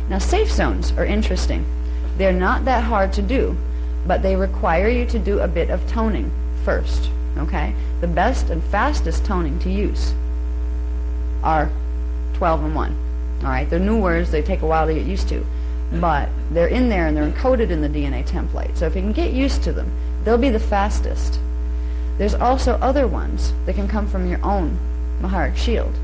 Now, safe zones are interesting. They're not that hard to do, but they require you to do a bit of toning first, okay? The best and fastest toning to use are 12 and 1, all right? They're new words. They take a while to get used to, but they're in there and they're encoded in the DNA template. So if you can get used to them, they'll be the fastest. There's also other ones that can come from your own Maharic shield.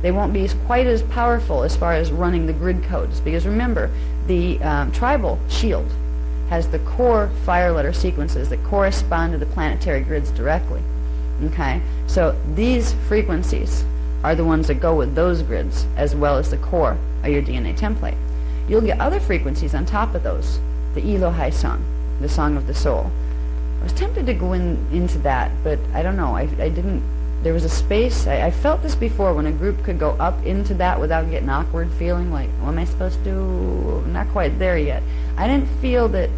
They won't be quite as powerful as far as running the grid codes, because remember, the tribal shield has the core fire letter sequences that correspond to the planetary grids directly. Okay? So these frequencies are the ones that go with those grids, as well as the core of your DNA template. You'll get other frequencies on top of those. The Elohai song, the song of the soul. I was tempted to go into that, but I don't know. I didn't. There was a space. I felt this before, when a group could go up into that without getting awkward feeling, like, what am I supposed to do? I'm not quite there yet. I didn't feel that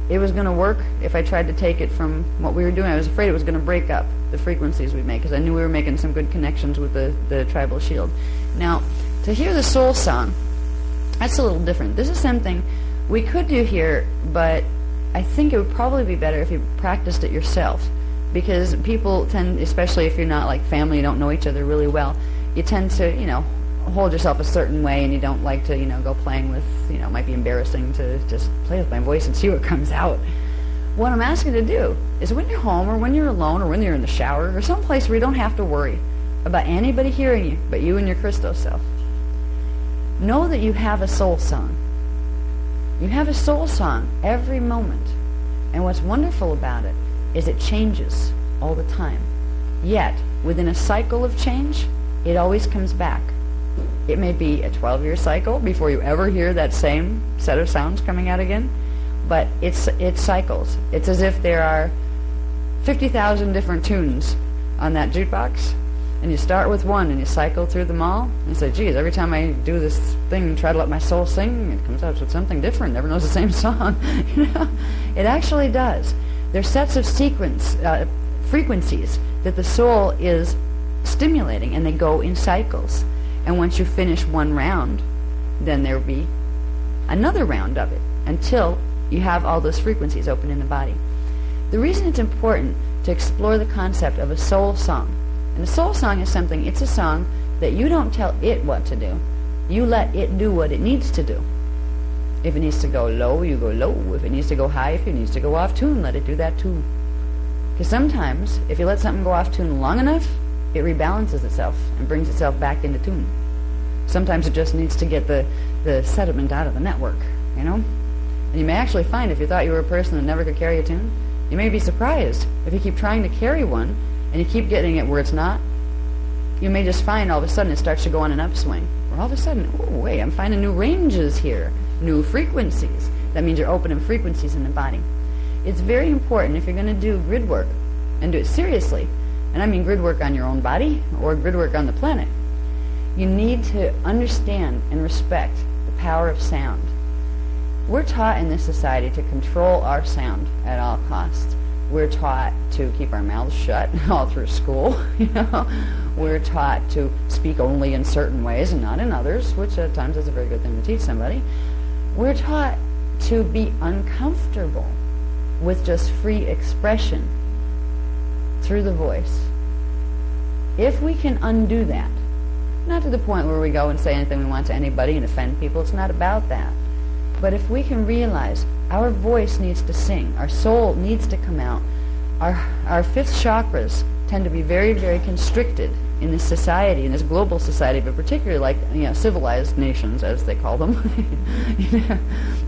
it was going to work if I tried to take it from what we were doing. I was afraid it was going to break up the frequencies we make, because I knew we were making some good connections with the tribal shield. Now, to hear the soul song, that's a little different. This is something we could do here, but I think it would probably be better if you practiced it yourself, because people tend, especially if you're not like family, you don't know each other really well, you tend to, hold yourself a certain way, and you don't like to, go playing with, it might be embarrassing to just play with my voice and see what comes out. What I'm asking you to do is, when you're home, or when you're alone, or when you're in the shower, or someplace where you don't have to worry about anybody hearing you but you and your crystal self, know that you have a soul song. You have a soul song every moment. And what's wonderful about it is it changes all the time. Yet, within a cycle of change, it always comes back. It may be a 12-year cycle before you ever hear that same set of sounds coming out again, but it cycles. It's as if there are 50,000 different tunes on that jukebox, and you start with one and you cycle through them all, and you say, geez, every time I do this thing and try to let my soul sing, it comes out with something different, never knows the same song. It actually does. There's sets of frequencies that the soul is stimulating, and they go in cycles. And once you finish one round, then there will be another round of it, until you have all those frequencies open in the body. The reason it's important to explore the concept of a soul song, and a soul song is something, it's a song that you don't tell it what to do. You let it do what it needs to do. If it needs to go low, you go low. If it needs to go high, if it needs to go off tune, let it do that too. Because sometimes, if you let something go off tune long enough, it rebalances itself and brings itself back into tune. Sometimes it just needs to get the sediment out of the network, And you may actually find, if you thought you were a person that never could carry a tune, you may be surprised if you keep trying to carry one and you keep getting it where it's not. You may just find all of a sudden it starts to go on an upswing. Or all of a sudden, oh wait, I'm finding new ranges here, new frequencies. That means you're opening frequencies in the body. It's very important, if you're going to do grid work, and do it seriously, and I mean grid work on your own body or grid work on the planet, you need to understand and respect the power of sound. We're taught in this society to control our sound at all costs. We're taught to keep our mouths shut all through school. We're taught to speak only in certain ways and not in others, which at times is a very good thing to teach somebody. We're taught to be uncomfortable with just free expression through the voice. If we can undo that, not to the point where we go and say anything we want to anybody and offend people, it's not about that. But if we can realize our voice needs to sing, our soul needs to come out, our fifth chakras tend to be very, very constricted in this society, in this global society, but particularly like civilized nations, as they call them,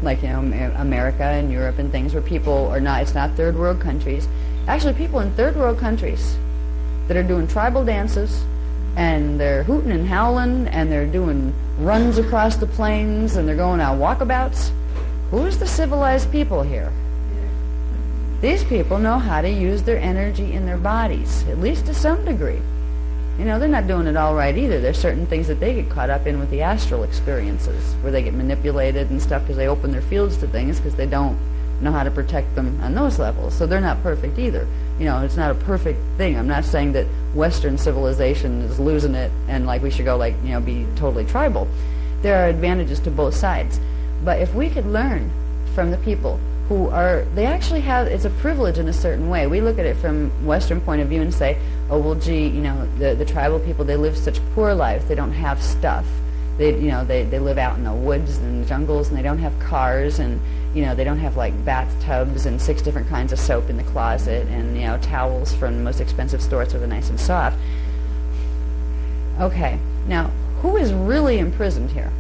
like America and Europe and things, where people are not. It's not third world countries. Actually, people in third world countries that are doing tribal dances, and they're hooting and howling, and they're doing runs across the plains, and they're going on walkabouts. Who's the civilized people here? These people know how to use their energy in their bodies, at least to some degree. They're not doing it all right either. There's certain things that they get caught up in with the astral experiences, where they get manipulated and stuff because they open their fields to things because they don't know how to protect them on those levels. So they're not perfect either. It's not a perfect thing. I'm not saying that Western civilization is losing it and we should go be totally tribal. there are advantages to both sides. But if we could learn from the people who are, they actually have, it's a privilege in a certain way. We look at it from Western point of view and say, oh, well, gee, the tribal people, they live such poor lives. They don't have stuff. They live out in the woods and jungles, and they don't have cars, and, they don't have, like, bathtubs and 6 different kinds of soap in the closet, and, towels from the most expensive stores that are nice and soft. Okay, now, who is really imprisoned here?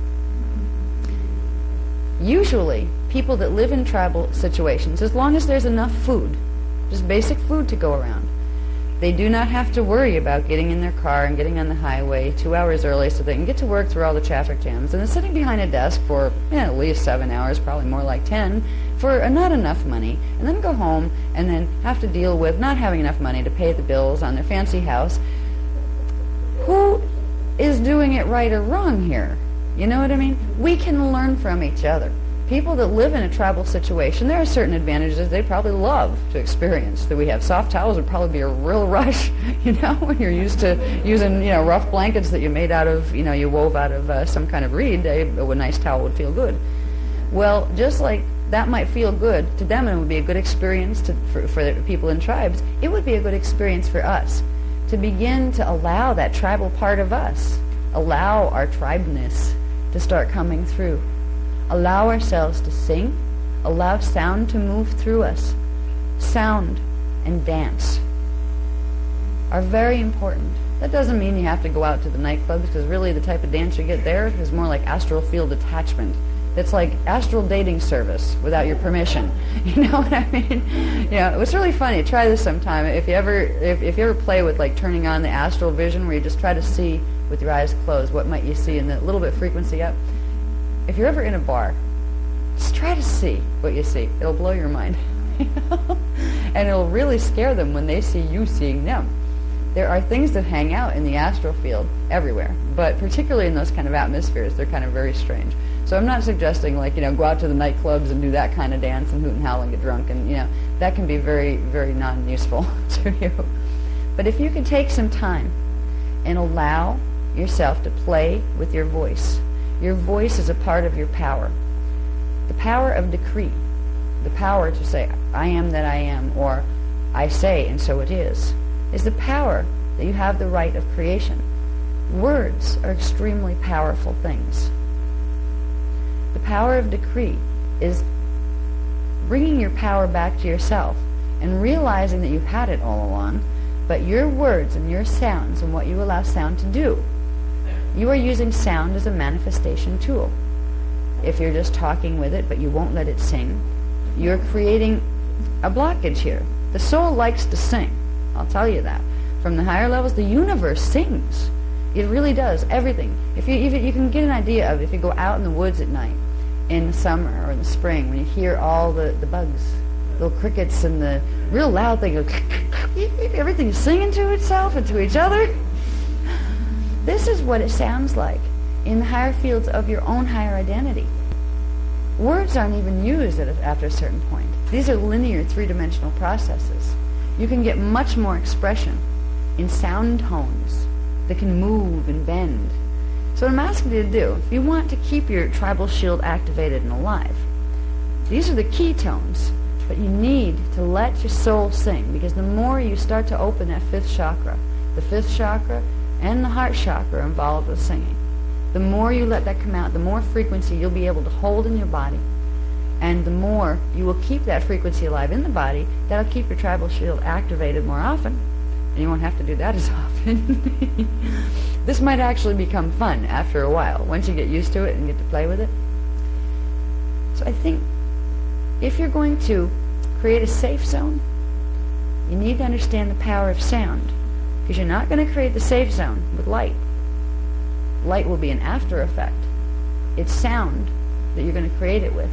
Usually, people that live in tribal situations, as long as there's enough food, just basic food to go around, they do not have to worry about getting in their car and getting on the highway 2 hours early so they can get to work through all the traffic jams, and then sitting behind a desk for at least 7 hours, probably more like 10, for not enough money, and then go home and then have to deal with not having enough money to pay the bills on their fancy house. Who is doing it right or wrong here? You know what I mean? We can learn from each other. People that live in a tribal situation, there are certain advantages they probably love to experience. That we have soft towels would probably be a real rush, when you're used to using, rough blankets that you made out of, you wove out of some kind of reed. A nice towel would feel good. Well, just like that might feel good to them, and it would be a good experience for the people in tribes, it would be a good experience for us to begin to allow that tribal part of us, allow our tribeness to start coming through. Allow ourselves to sing, allow sound to move through us. Sound and dance are very important. That doesn't mean you have to go out to the nightclubs, because really the type of dance you get there is more like astral field attachment. It's like astral dating service without your permission. You know what I mean? It's really funny. Try this sometime. If you ever play with like turning on the astral vision, where you just try to see with your eyes closed, what might you see, and a little bit frequency up. If you're ever in a bar, just try to see what you see. It'll blow your mind. And it'll really scare them when they see you seeing them. There are things that hang out in the astral field everywhere, but particularly in those kind of atmospheres, they're kind of very strange. So I'm not suggesting, go out to the nightclubs and do that kind of dance and hoot and howl and get drunk, and, that can be very, very non-useful to you. But if you can take some time and allow yourself to play with your voice. Your voice is a part of your power. The power of decree. The power to say, I am that I am, or I say, and so it is the power that you have the right of creation. Words are extremely powerful things. The power of decree is bringing your power back to yourself and realizing that you've had it all along, but your words and your sounds and what you allow sound to do. You are using sound as a manifestation tool. If you're just talking with it, but you won't let it sing, you're creating a blockage here. The soul likes to sing. I'll tell you that. From the higher levels, the universe sings. It really does. Everything. If you can get an idea of, if you go out in the woods at night, in the summer or in the spring, when you hear all the bugs, little crickets, and the real loud thing, everything's singing to itself and to each other. This is what it sounds like in the higher fields of your own higher identity. Words aren't even used after a certain point. These are linear, three-dimensional processes. You can get much more expression in sound tones that can move and bend. So what I'm asking you to do, if you want to keep your tribal shield activated and alive, these are the key tones, but you need to let your soul sing, because the more you start to open that fifth chakra, the fifth chakra and the heart chakra are involved with singing. The more you let that come out, the more frequency you'll be able to hold in your body, and the more you will keep that frequency alive in the body. That'll keep your tribal shield activated more often, and you won't have to do that as often. This might actually become fun after a while, once you get used to it and get to play with it. So I think if you're going to create a safe zone, you need to understand the power of sound, because you're not going to create the safe zone with light. Light will be an after effect. It's sound that you're going to create it with.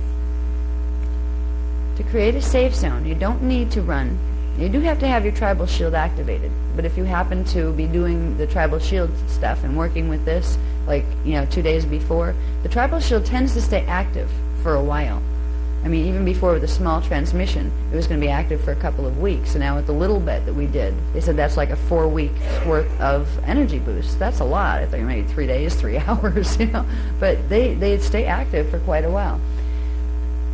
To create a safe zone, you don't need to run. You do have to have your tribal shield activated, but if you happen to be doing the tribal shield stuff and working with this, 2 days before, the tribal shield tends to stay active for a while. I mean, even before with the small transmission, it was going to be active for a couple of weeks. And now with the little bit that we did, they said that's like a 4 weeks worth of energy boost. That's a lot. I think maybe 3 days, 3 hours, you know. But they stay active for quite a while.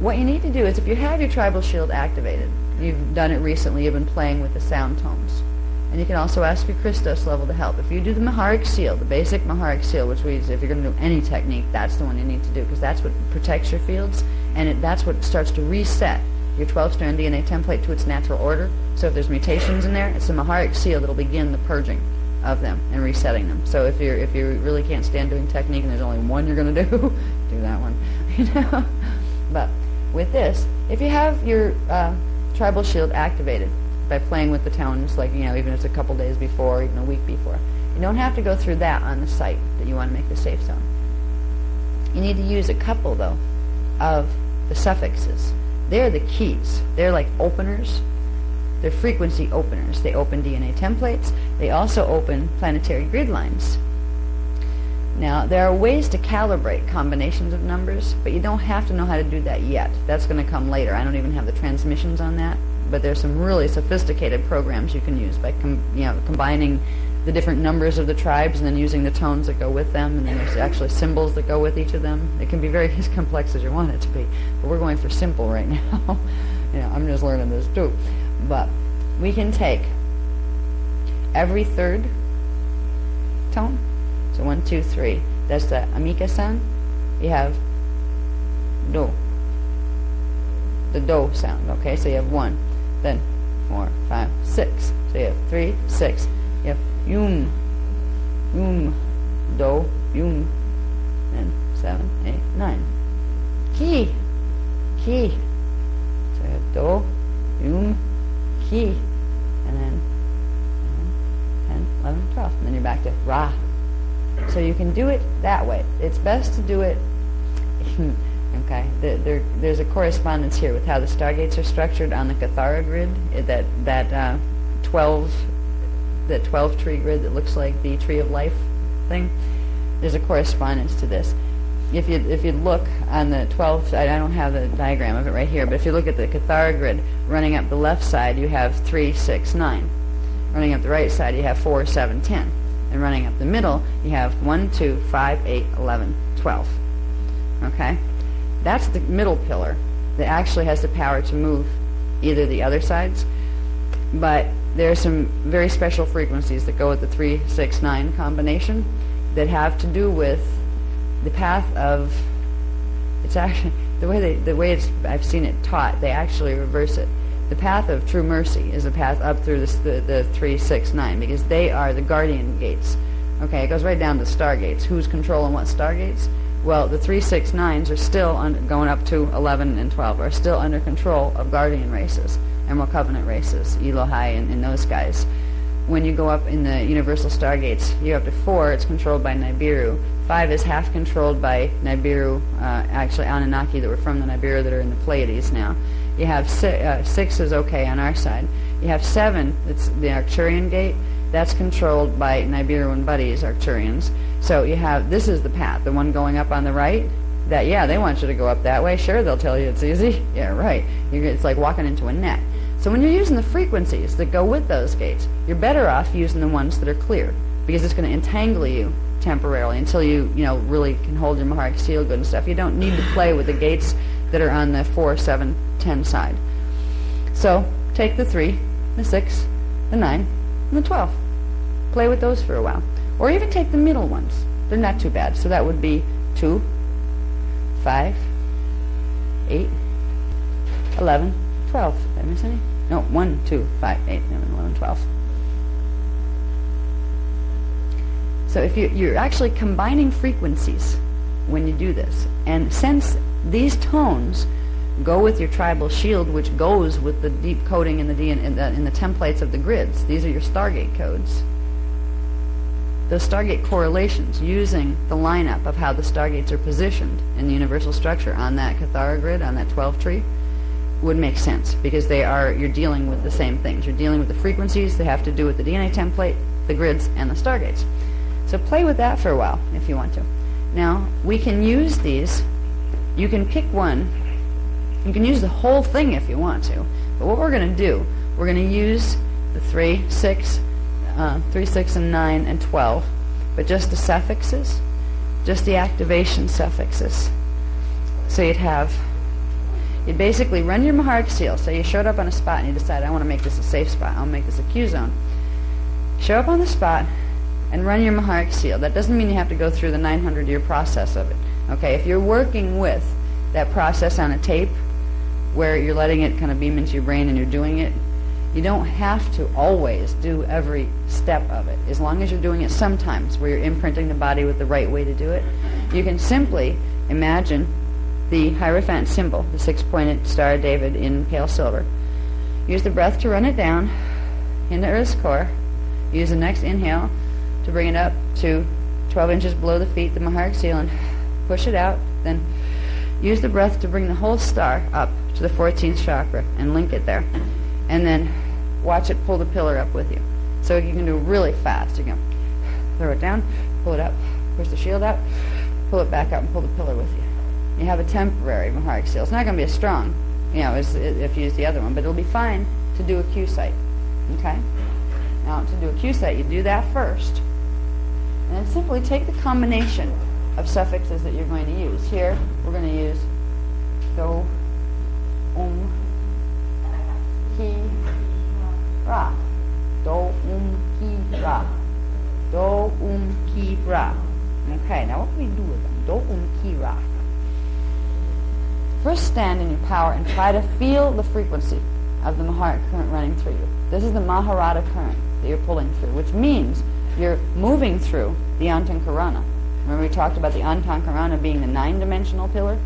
What you need to do is, if you have your tribal shield activated, you've done it recently, you've been playing with the sound tones. And you can also ask your Christos level to help. If you do the Maharic seal, the basic Maharic seal, which means if you're going to do any technique, that's the one you need to do, because that's what protects your fields, and that's what starts to reset your 12-strand DNA template to its natural order. So if there's mutations in there, it's the Maharic seal that'll begin the purging of them and resetting them. So if you really can't stand doing technique and there's only one you're going to do, do that one. You know. But with this, if you have your tribal shield activated by playing with the tones, like, you know, even if it's a couple days before, even a week before, you don't have to go through that on the site that you want to make the safe zone. You need to use a couple, though, of the suffixes. They're the keys. They're like openers. They're frequency openers. They open DNA templates. They also open planetary grid lines. Now, there are ways to calibrate combinations of numbers, but you don't have to know how to do that yet. That's going to come later. I don't even have the transmissions on that, but there's some really sophisticated programs you can use by combining the different numbers of the tribes and then using the tones that go with them, and then there's actually symbols that go with each of them. It can be very as complex as you want it to be, but we're going for simple right now. You know, I'm just learning this too. But we can take every third tone. So 1, 2, 3. That's the Amika-san. You have do. The do sound. Okay, so you have 1, then 4, 5, 6. So you have 3, 6. You have yum, do, yum, and 7, 8, 9. Ki. So you have do, yum, ki, and then 10, 11, 12. And then you're back to ra. So you can do it that way. It's best to do it, okay, there's a correspondence here with how the stargates are structured on the Cathara grid, that 12 tree grid that looks like the tree of life thing. There's a correspondence to this. If you look on the 12, I don't have the diagram of it right here, but if you look at the Cathara grid, running up the left side you have 3, 6, 9. Running up the right side you have 4, 7, 10. And running up the middle, you have 1, 2, 5, 8, 11, 12. Okay? That's the middle pillar that actually has the power to move either the other sides. But there are some very special frequencies that go with the 3, 6, 9 combination that have to do with the path of, it's actually, the way I've seen it taught, they actually reverse it. The path of true mercy is the path up through the 3, 6, 9, because they are the guardian gates. Okay, it goes right down to stargates. Who's controlling what stargates? Well, the 3, 6, 9s are still going up to 11 and 12, are still under control of guardian races, Emerald Covenant races, Elohai and those guys. When you go up in the universal stargates, you go up to 4, it's controlled by Nibiru. 5 is half controlled by Nibiru, actually Anunnaki that were from the Nibiru that are in the Pleiades now. You have 6 is okay on our side. You have 7, it's the Arcturian gate. That's controlled by Nibiru and Buddies, Arcturians. So you have, this is the path, the one going up on the right. That, yeah, they want you to go up that way. Sure, they'll tell you it's easy. Yeah, right. It's like walking into a net. So when you're using the frequencies that go with those gates, you're better off using the ones that are clear, because it's going to entangle you temporarily until you really can hold your Maharic seal good and stuff. You don't need to play with the gates that are on the 4, 7, 10 side. So take the 3, the 6, the 9, and the 12. Play with those for a while. Or even take the middle ones. They're not too bad. So that would be 2, 5, 8, 11, 12. Did I miss any? No, 1, 2, 5, 8, 11, 12. So if you're actually combining frequencies when you do this, and since these tones go with your tribal shield, which goes with the deep coding in the templates of the grids, these are your Stargate codes. Those Stargate correlations, using the lineup of how the Stargates are positioned in the universal structure on that Cathara grid, on that 12 tree, would make sense, because you're dealing with the same things. You're dealing with the frequencies that have to do with the DNA template, the grids, and the Stargates. So play with that for a while if you want to. Now, we can use these. You can pick one You can use the whole thing if you want to, but what we're going to do, we're going to use the 3, 6, and 9, and 12, but just the suffixes, just the activation suffixes. So you'd basically run your Maharic seal. So you showed up on a spot and you decide, I want to make this a safe spot. I'll make this a Q zone. Show up on the spot and run your Maharic seal. That doesn't mean you have to go through the 900-year process of it. Okay, if you're working with that process on a tape where you're letting it kind of beam into your brain and you're doing it, you don't have to always do every step of it. As long as you're doing it sometimes where you're imprinting the body with the right way to do it, you can simply imagine the Hierophant symbol, the 6-pointed Star of David in pale silver. Use the breath to run it down into Earth's core. Use the next inhale to bring it up to 12 inches below the feet, the Maharic seal, and push it out. Then use the breath to bring the whole star up to the 14th chakra and link it there. And then watch it pull the pillar up with you. So you can do it really fast. You can throw it down, pull it up, push the shield out, pull it back up, and pull the pillar with you. You have a temporary Maharic seal. It's not going to be as strong, as if you use the other one, but it'll be fine to do a Q site. Okay? Now, to do a Q site, you do that first. And then simply take the combination of suffixes that you're going to use. Here, we're going to use do, ki, ra. Do, ki, ra. Do, ki, ra. Okay, now what can we do with them? Do, ki, ra. First, stand in your power and try to feel the frequency of the Maharic current running through you. This is the Maharata current that you're pulling through, which means you're moving through the Antankarana. Remember we talked about the Antankarana being the 9-dimensional pillar?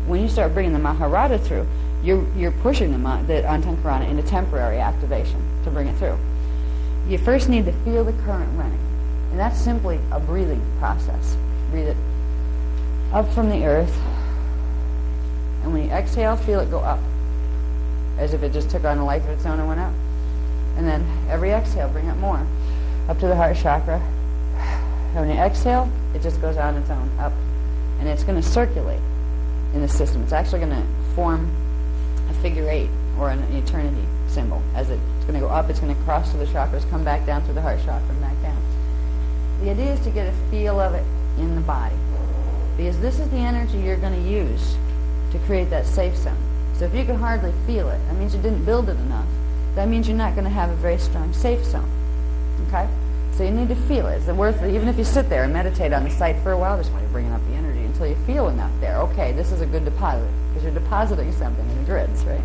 When you start bringing the Maharata through, you're pushing the Antankarana into temporary activation to bring it through. You first need to feel the current running, and that's simply a breathing process. Breathe it up from the earth, and when you exhale, feel it go up, as if it just took on a life of its own and went up. And then every exhale, bring it more, up to the heart chakra. And when you exhale, it just goes on its own, up. And it's going to circulate in the system. It's actually going to form a figure 8, or an eternity symbol. As it's going to go up, it's going to cross through the chakras, come back down through the heart chakra, and back down. The idea is to get a feel of it in the body, because this is the energy you're going to use to create that safe zone. So if you can hardly feel it, that means you didn't build it enough. That means you're not going to have a very strong safe zone. Okay? So you need to feel it. It's worth it. Even if you sit there and meditate on the site for a while, just while you're bringing up the energy until you feel enough there. Okay, this is a good deposit, because you're depositing something in the grids, right?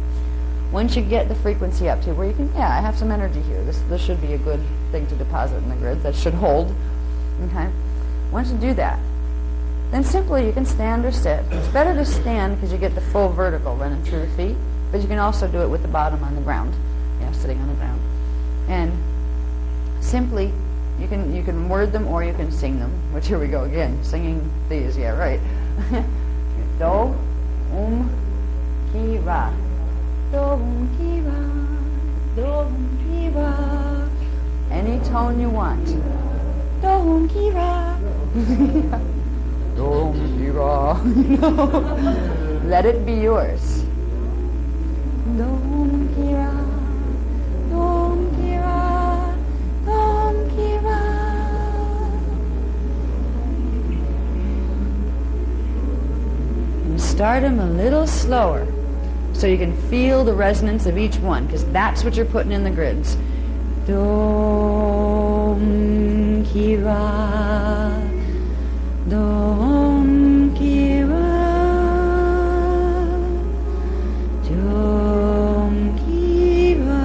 Once you get the frequency up to where you can, I have some energy here. This should be a good thing to deposit in the grids. That should hold. Okay? Once you do that, then simply you can stand or sit. It's better to stand because you get the full vertical running through the feet, but you can also do it with the bottom on the ground, sitting on the ground. And simply, you can word them or you can sing them, which here we go again, singing these, right. Do, ki, ra. Do, ki, ra. Do, ki, ra. Any tone you want. Do, ki, ra. Do, ki, ra. Let it be yours. Do, ki, ra. Do, ki, ra. Do, ki, ra. And start them a little slower so you can feel the resonance of each one, because that's what you're putting in the grids. Do, ki, ra. Do, ki, ra. Do, ki, ra.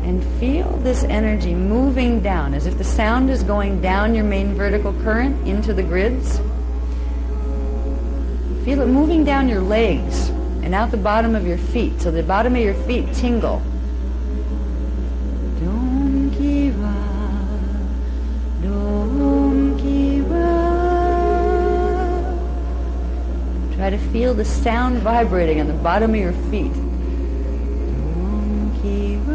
And feel this energy moving down, as if the sound is going down your main vertical current into the grids. Feel it moving down your legs and out the bottom of your feet, so the bottom of your feet tingle. Dom ki ra, dom ki ra. Try to feel the sound vibrating on the bottom of your feet. Dom ki ra,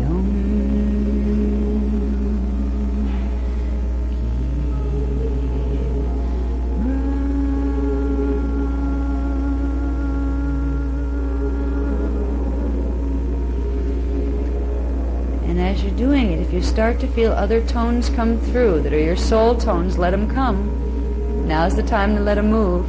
dom start to feel other tones come through that are your soul tones, let them come. Now's the time to let them move.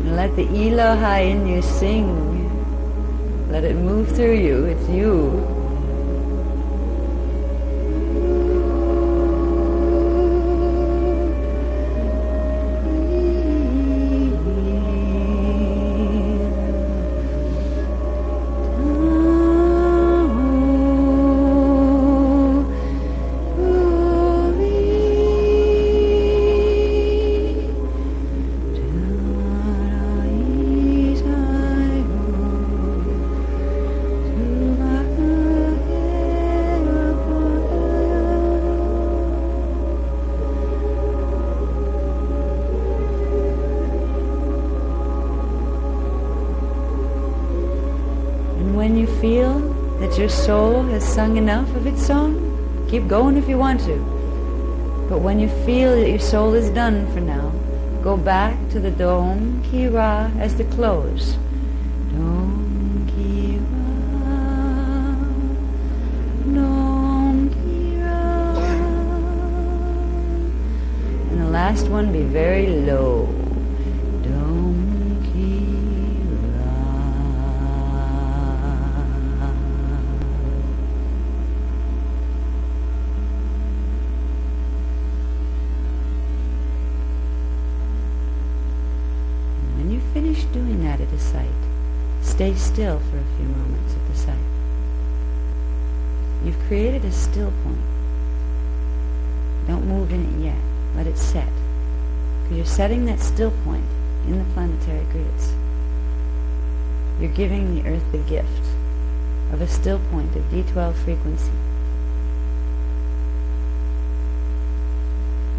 Let the Elohi in you sing. Let it move through you. It's you. When you feel that your soul has sung enough of its song, keep going if you want to. But when you feel that your soul is done for now, go back to the Dom Ki Ra as the close. Dom Ki Ra, Dom Ki Ra. And the last one, be very low. Finish doing that at a site. Stay still for a few moments at the site. You've created a still point. Don't move in it yet. Let it set. Because you're setting that still point in the planetary grids. You're giving the earth the gift of a still point of D12 frequency.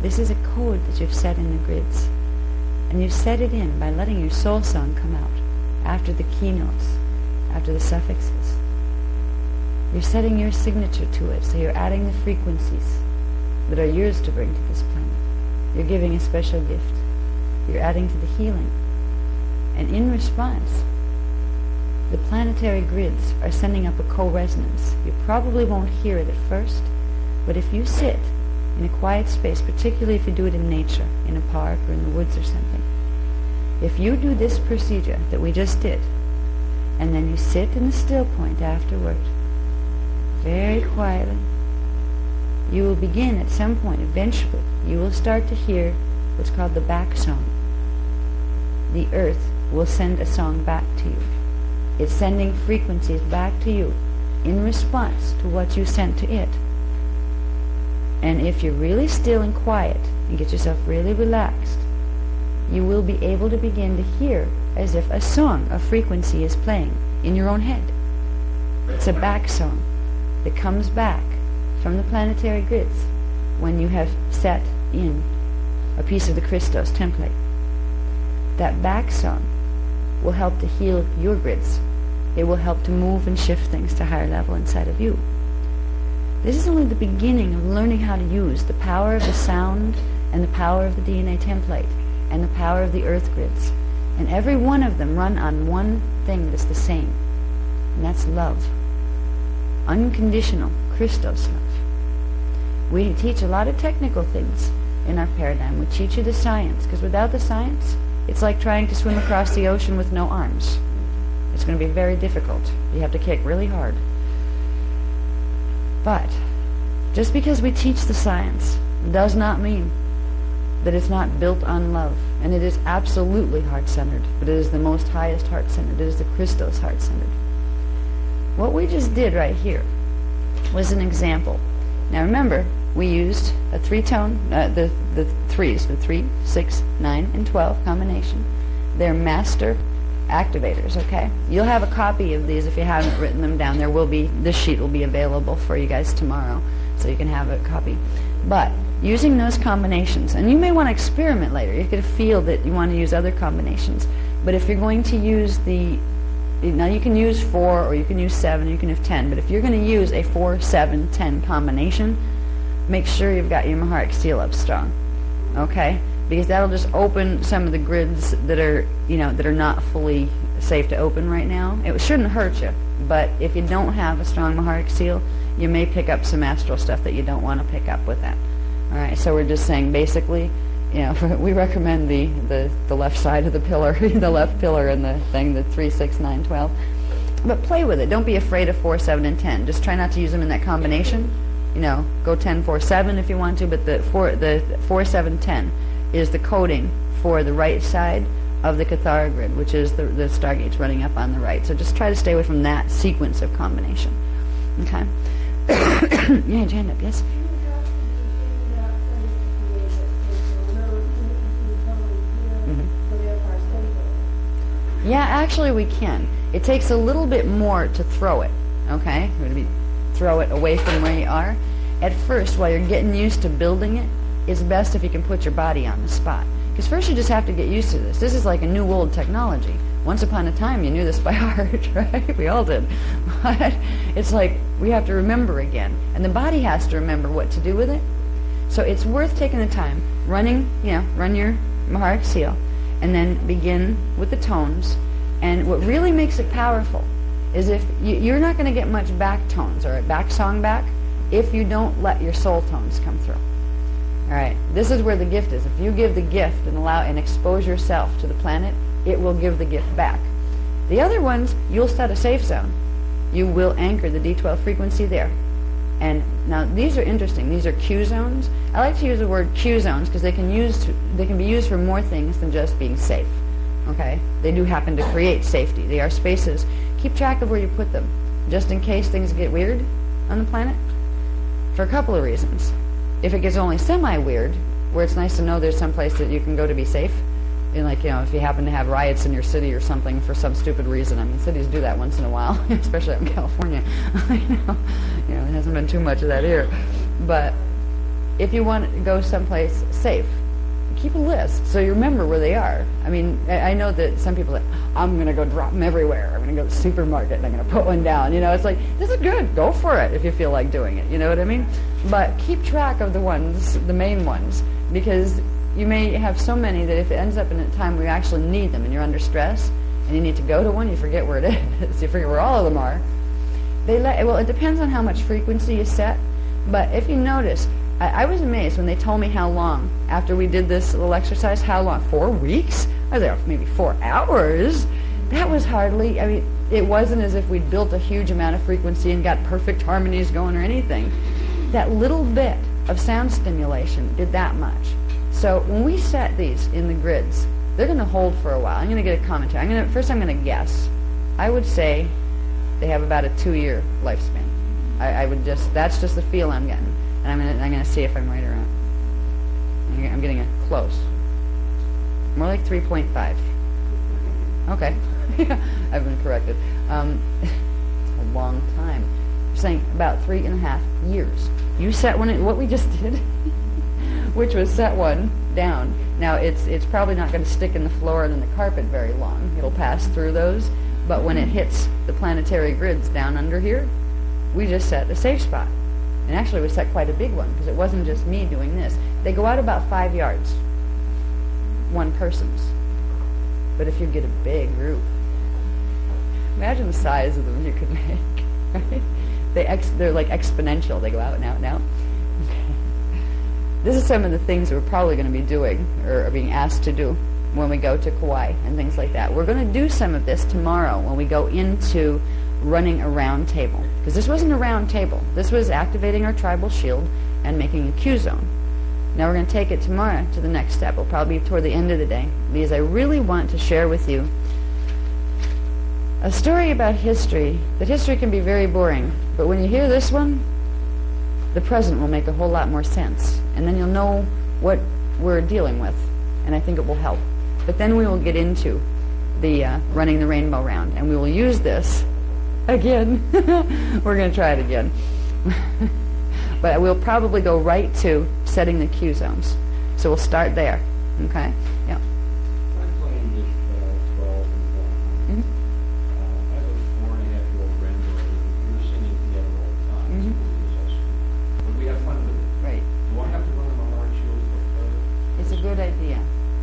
This is a code that you've set in the grids. And you set it in by letting your soul song come out after the keynotes, after the suffixes. You're setting your signature to it, so you're adding the frequencies that are yours to bring to this planet. You're giving a special gift. You're adding to the healing. And in response, the planetary grids are sending up a co-resonance. You probably won't hear it at first, but if you sit in a quiet space, particularly if you do it in nature, in a park or in the woods or something. If you do this procedure that we just did, and then you sit in the still point afterward, very quietly, you will begin at some point, eventually, you will start to hear what's called the back song. The earth will send a song back to you. It's sending frequencies back to you in response to what you sent to it. And if you're really still and quiet and get yourself really relaxed, you will be able to begin to hear as if a song of frequency is playing in your own head. It's a back song that comes back from the planetary grids when you have set in a piece of the Christos template. That back song will help to heal your grids. It will help to move and shift things to a higher level inside of you. This is only the beginning of learning how to use the power of the sound and the power of the DNA template and the power of the earth grids. And every one of them run on one thing that's the same, and that's love. Unconditional Christos love. We teach a lot of technical things in our paradigm. We teach you the science, because without the science, It's like trying to swim across the ocean with no arms. It's going to be very difficult. You have to kick really hard. But just because we teach the science does not mean that it's not built on love. And it is absolutely heart-centered, but it is the most highest heart-centered. It is the Christos heart-centered. What we just did right here was an example. Now remember, we used a three-tone, the threes, the 3, 6, 9, and 12 combination. They're master activators, okay? You'll have a copy of these if you haven't written them down. This sheet will be available for you guys tomorrow, so you can have a copy. But using those combinations, and you may want to experiment later. You could feel that you want to use other combinations. But if you're going to use now you can use 4, or you can use 7, or you can use 10, but if you're going to use a 4, 7, 10 combination, make sure you've got your Maharic seal up strong, okay? Because that'll just open some of the grids that are, that are not fully safe to open right now. It shouldn't hurt you, but if you don't have a strong Maharic seal, you may pick up some astral stuff that you don't want to pick up with that. All right, so we're just saying basically, we recommend the left side of the pillar, the left pillar and the thing, the 3, 6, 9, 12. But play with it. Don't be afraid of 4, 7, and 10. Just try not to use them in that combination. Go 10, 4, 7 if you want to, but the 4, 7, 10 is the coding for the right side of the Cathara grid, which is the stargates running up on the right. So just try to stay away from that sequence of combination. Okay? You had your hand up, yes? Yeah, actually we can. It takes a little bit more to throw it, okay? Throw it away from where you are. At first, while you're getting used to building it, it's best if you can put your body on the spot. Because first you just have to get used to this. This is like a new old technology. Once upon a time you knew this by heart, right? We all did. But it's like we have to remember again. And the body has to remember what to do with it. So it's worth taking the time, run your Maharic seal, and then begin with the tones. And what really makes it powerful is if you're not going to get much back tones or a back song back if you don't let your soul tones come through. All right, this is where the gift is. If you give the gift and allow and expose yourself to the planet, it will give the gift back. The other ones, you'll set a safe zone. You will anchor the D12 frequency there. And now these are interesting. These are Q zones. I like to use the word Q zones because they can be used for more things than just being safe. Okay? They do happen to create safety. They are spaces. Keep track of where you put them, just in case things get weird on the planet, for a couple of reasons. If it gets only semi-weird, where it's nice to know there's some place that you can go to be safe, and if you happen to have riots in your city or something for some stupid reason. I mean, cities do that once in a while, especially out in California. There hasn't been too much of that here. But if you want to go someplace safe, keep a list so you remember where they are. I mean, I know that some people are like, I'm going to go drop them everywhere. I'm going to go to the supermarket and I'm going to put one down. It's like, this is good. Go for it if you feel like doing it. You know what I mean? But keep track of the main ones, because you may have so many that if it ends up in a time where you actually need them and you're under stress and you need to go to one, you forget where it is. You forget where all of them are. It depends on how much frequency you set. But if you notice, I was amazed when they told me how long, after we did this little exercise, how long? 4 weeks? I was there maybe 4 hours. That was hardly, it wasn't as if we'd built a huge amount of frequency and got perfect harmonies going or anything. That little bit of sound stimulation did that much. So when we set these in the grids, they're going to hold for a while. I'm going to get a commentary. First I'm going to guess. I would say they have about a 2-year lifespan. That's just the feel I'm getting. And I'm going to see if I'm right or wrong. I'm getting a close. More like 3.5. Okay. I've been corrected. It's a long time. I'm saying about 3.5 years. You set what we just did, which was set one down. Now it's probably not going to stick in the floor and in the carpet very long. It'll pass through those. But when it hits the planetary grids down under here, we just set a safe spot. And actually we set quite a big one, because it wasn't just me doing this. They go out about 5 yards, one person's. But if you get a big group, imagine the size of them you could make, right? They're like exponential. They go out and out and out. This is some of the things that we're probably going to be doing, or are being asked to do when we go to Kauai and things like that. We're going to do some of this tomorrow when we go into running a round table. Because this wasn't a round table. This was activating our tribal shield and making a Q zone. Now we're going to take it tomorrow to the next step. It'll probably be toward the end of the day, because I really want to share with you a story about history. That history can be very boring, but when you hear this one, the present will make a whole lot more sense. And then you'll know what we're dealing with, and I think it will help. But then we will get into the running the rainbow round, and we will use this again. We're going to try it again. But we'll probably go right to setting the Q zones. So we'll start there. Okay? Yeah. I'm playing with 12 and 1. I have a 4.5-year-old granddaughter. We're singing together all the time. But we have fun with it. Right. Do I have to run my heart shield for her? It's a good idea.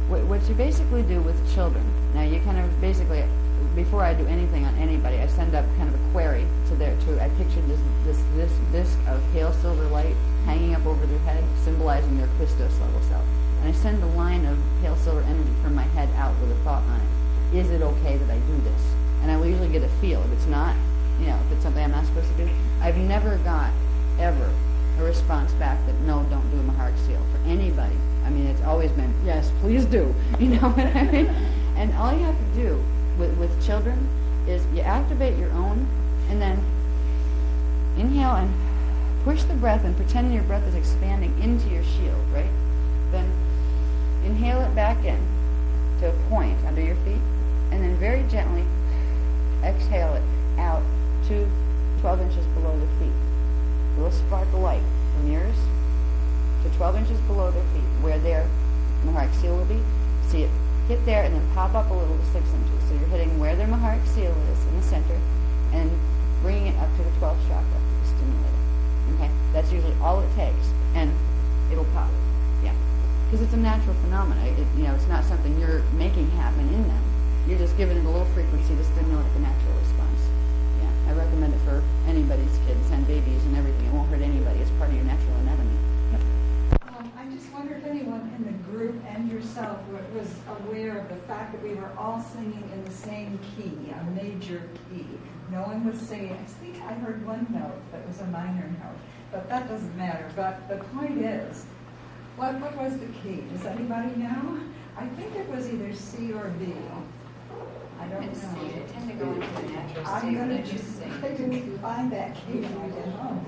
What you basically do with children, now you kind of basically, before I do anything on anybody, I send up kind of a query I pictured this disc of pale silver light hanging up over their head, symbolizing their Christos level self. And I send a line of pale silver energy from my head out with a thought on it. Is it okay that I do this? And I will usually get a feel. If it's not, if it's something I'm not supposed to do, I've never got, ever, a response back that, no, don't do a heart seal for anybody. I mean, it's always been, yes, please do. You know what I mean? And all you have to do with children is you activate your own, and then inhale and push the breath and pretend your breath is expanding into your shield, right? Then inhale it back in to a point under your feet, and then very gently exhale it out to 12 inches below the feet. A little spark of light from yours to 12 inches below their feet, where their Maharic seal will be. See it hit there and then pop up a little to 6 inches. So you're hitting where their Maharic seal is in the center and bringing it up to the 12th chakra to stimulate it. Okay? That's usually all it takes. And it'll pop. Yeah. Because it's a natural phenomenon. It's not something you're making happen in them. You're just giving it a little frequency to stimulate the natural response. Yeah. I recommend it for anybody's kids and babies and everything. It won't hurt anybody. It's part of your natural anatomy. Yep. I just wonder if anyone in the group and yourself was aware of the fact that we were all singing in the same key, a major key. No one was singing. I think I heard one note that was a minor note, but that doesn't matter. But the point is, what was the key? Does anybody know? I think it was either C or B. I don't know. They tend to go into the natural I'm state going when to they just sing. I didn't find that key when I get home.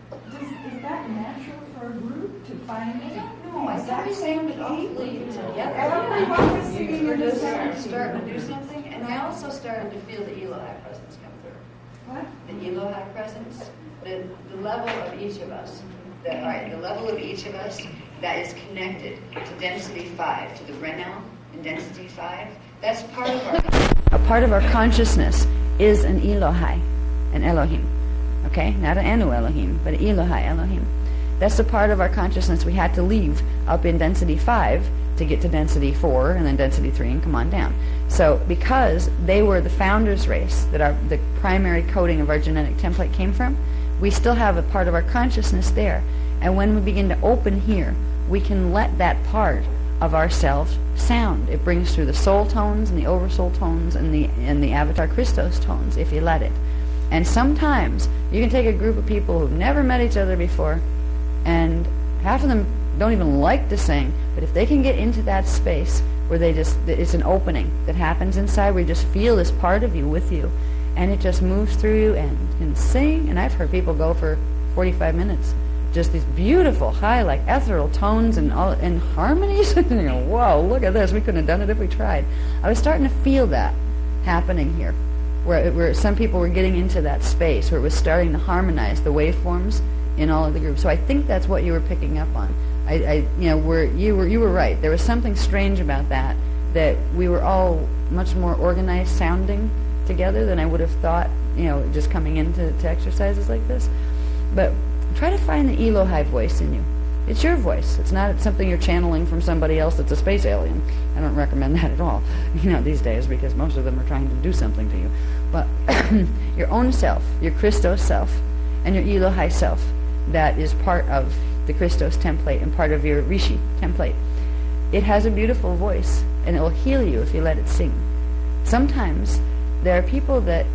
But is that natural for a group to find? I don't know. I thought we sounded awfully together. Everyone was singing You were in the just same starting key. to do something, and I also started to feel the Elohai presence come through. What? The Elohai presence, the level of each of us. The level of each of us that is connected to density 5, to the Renal in density 5. That's part of our... A part of our consciousness is an Elohai, an Elohim. Okay? Not an Anu Elohim, but an Elohai Elohim. That's the part of our consciousness we had to leave up in density 5 to get to density 4 and then density 3 and come on down. So because they were the founders race that the primary coding of our genetic template came from, we still have a part of our consciousness there. And when we begin to open here, we can let that part of ourselves sound. It brings through the soul tones and the oversoul tones and the avatar Christos tones if you let it. And sometimes you can take a group of people who've never met each other before, and half of them don't even like to sing, but if they can get into that space where it's an opening that happens inside where you just feel this part of you with you, and it just moves through you and sing. And I've heard people go for 45 minutes. Just these beautiful, high, like ethereal tones and harmonies. And you go, whoa, look at this. We couldn't have done it if we tried. I was starting to feel that happening here, where some people were getting into that space, where it was starting to harmonize the waveforms in all of the groups. So I think that's what you were picking up on. You were right. There was something strange about that we were all much more organized sounding together than I would have thought, just coming into exercises like this. But try to find the Elohai voice in you. It's your voice. It's not something you're channeling from somebody else that's a space alien. I don't recommend that at all, these days, because most of them are trying to do something to you. But your own self, your Christos self, and your Elohai self, that is part of the Christos template and part of your Rishi template. It has a beautiful voice, and it will heal you if you let it sing. Sometimes there are people that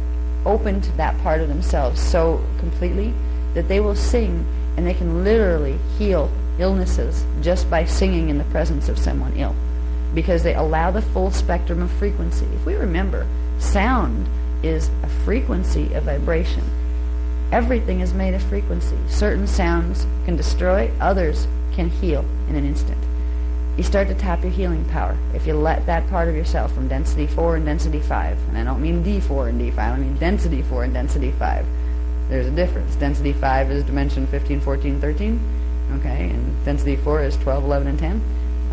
open to that part of themselves so completely that they will sing, and they can literally heal illnesses just by singing in the presence of someone ill, because they allow the full spectrum of frequency. If we remember, sound is a frequency of vibration. Everything is made of frequency. Certain sounds can destroy, others can heal in an instant. You start to tap your healing power if you let that part of yourself from density 4 and density 5, and I don't mean D4 and D5, I mean density 4 and density 5. There's a difference. Density 5 is dimension 15, 14, 13, okay, and density 4 is 12, 11, and 10,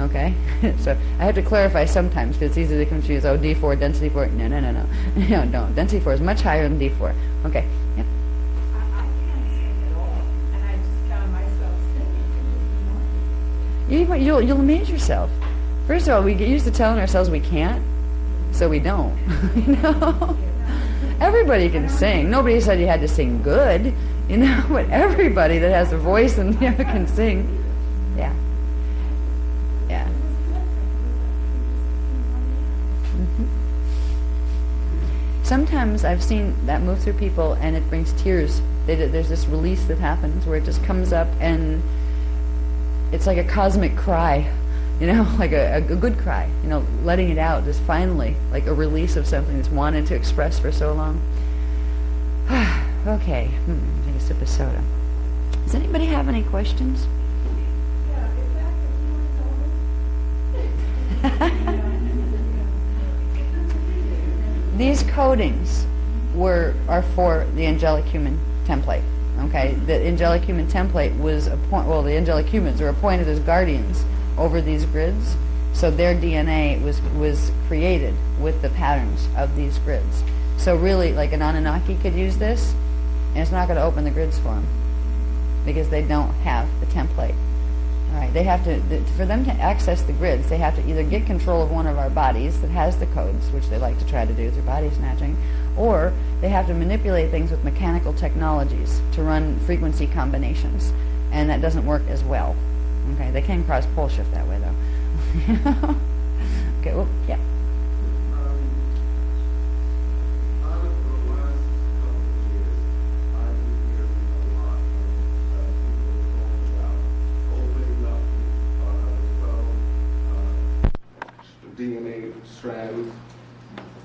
okay? So I have to clarify sometimes because it's easy to confuse, oh, D4, density 4, no. No, don't. Density 4 is much higher than D4. Okay, yep. I can't sing at all, and I just found myself singing. You'll amaze yourself. First of all, we get used to telling ourselves we can't, so we don't. You know, everybody can sing. Nobody said you had to sing good, you know, but everybody that has a voice and can sing. Yeah. Yeah. Mm-hmm. Sometimes I've seen that move through people, and it brings tears. There's this release that happens where it just comes up, and it's like a cosmic cry, you know, like a good cry, you know, letting it out, just finally, like a release of something that's wanted to express for so long. Okay, take a sip of soda. Does anybody have any questions? These codings are for the angelic human template. Okay, the angelic human template was the angelic humans are appointed as guardians over these grids, so their DNA was created with the patterns of these grids. So really, like an Anunnaki could use this, and it's not going to open the grids for them because they don't have the template. All right, they have to, for them to access the grids, they have to either get control of one of our bodies that has the codes, which they like to try to do through body snatching, or they have to manipulate things with mechanical technologies to run frequency combinations, and that doesn't work as well. Okay, they can cross pole shift that way, though. Okay, well, yeah. DNA strands,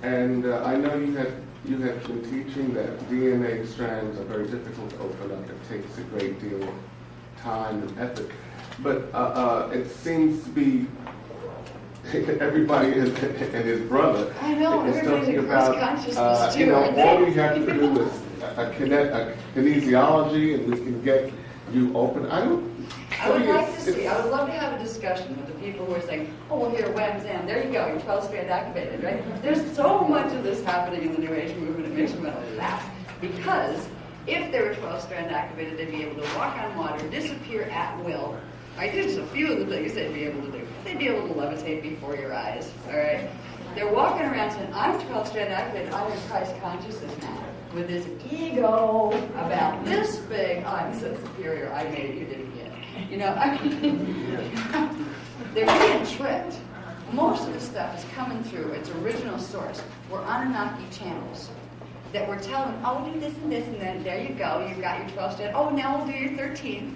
and I know you have been teaching that DNA strands are very difficult to open up. It takes a great deal of time and effort, but it seems to be everybody and his brother I know, is everybody's talking a about cross-consciousness too, all aren't they? we have to do is a kinesiology, and we can get you open. I would love to have a discussion with the people who are saying, oh, well, here, wham, zam, there you go, you're 12-strand activated, right? There's so much of this happening in the New Age movement, it makes me want to laugh. Because if they were 12-strand activated, they'd be able to walk on water, disappear at will. I did just a few of the things they'd be able to do. They'd be able to levitate before your eyes, all right? They're walking around saying, I'm 12-strand activated, I'm in Christ consciousness now. With this ego about this big, I'm so superior, I made it, you didn't get it. You know, I mean, they're being tricked. Most of the stuff is coming through its original source. We're Anunnaki channels that we're telling, oh, do this, and then there you go, you've got your 12-strand, oh, now we'll do your 13th.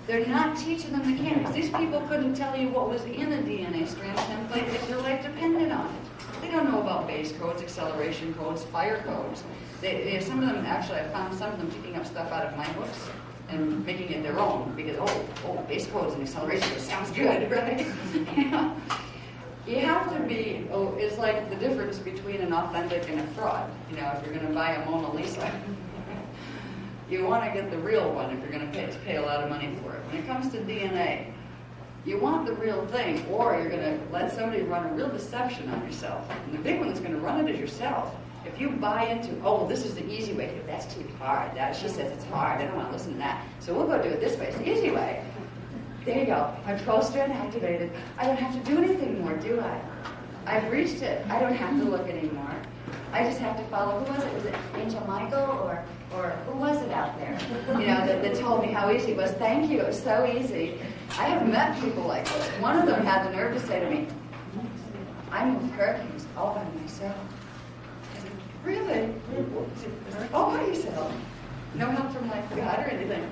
They're not teaching them mechanics. These people couldn't tell you what was in a DNA strand template if their life depended on it. They don't know about base codes, acceleration codes, fire codes. Some of them, actually, I found some of them picking up stuff out of my books and making it their own because, oh, base codes and acceleration codes sounds good, right? You have to be, it's like the difference between an authentic and a fraud. You know, if you're going to buy a Mona Lisa, you want to get the real one if you're going to pay a lot of money for it. When it comes to DNA, you want the real thing, or you're going to let somebody run a real deception on yourself. And the big one that's going to run it is yourself. If you buy into, oh, this is the easy way, that's too hard. She says it's hard. I don't want to listen to that. So we'll go do it this way. It's the easy way. There you go. I'm 12-strand activated. I don't have to do anything more, do I? I've reached it. I don't have to look anymore. I just have to follow. Who was it? Was it Angel Michael or who was it out there? You know, that told me how easy it was. Thank you. It was so easy. I have met people like this. One of them had the nerve to say to me, I move hurricanes all by myself. I said, really? All by yourself? No help from like God or anything?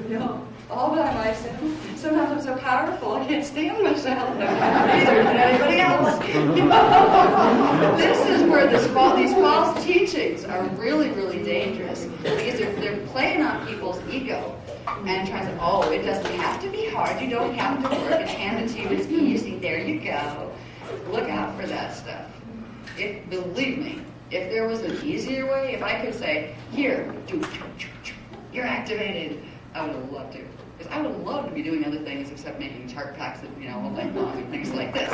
No, all by myself. Sometimes I'm so powerful I can't stand myself. Neither can anybody else. This is where these false teachings are really, really dangerous because they're playing on people's ego and trying to say, oh, it doesn't have to be hard. You don't have to work. It's handed to you. It's easy. There you go. Look out for that stuff. Believe me, if there was an easier way, if I could say, here, you're activated, I would have loved to. Because I would love to be doing other things except making chart packs that, all day long and things like this.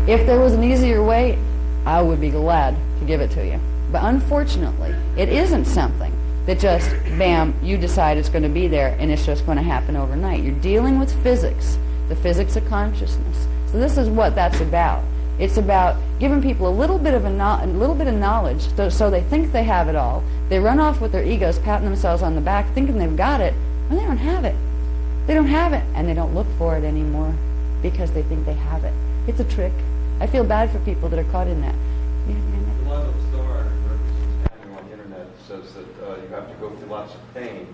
If there was an easier way, I would be glad to give it to you. But unfortunately, it isn't something that just, bam, you decide it's going to be there and it's just going to happen overnight. You're dealing with physics, the physics of consciousness. So this is what that's about. It's about giving people a little bit of knowledge so they think they have it all. They run off with their egos, patting themselves on the back, thinking they've got it, when they don't have it. They don't have it, and they don't look for it anymore because they think they have it. It's a trick. I feel bad for people that are caught in that. The love of Star manual on the internet says that you have to go through lots of pain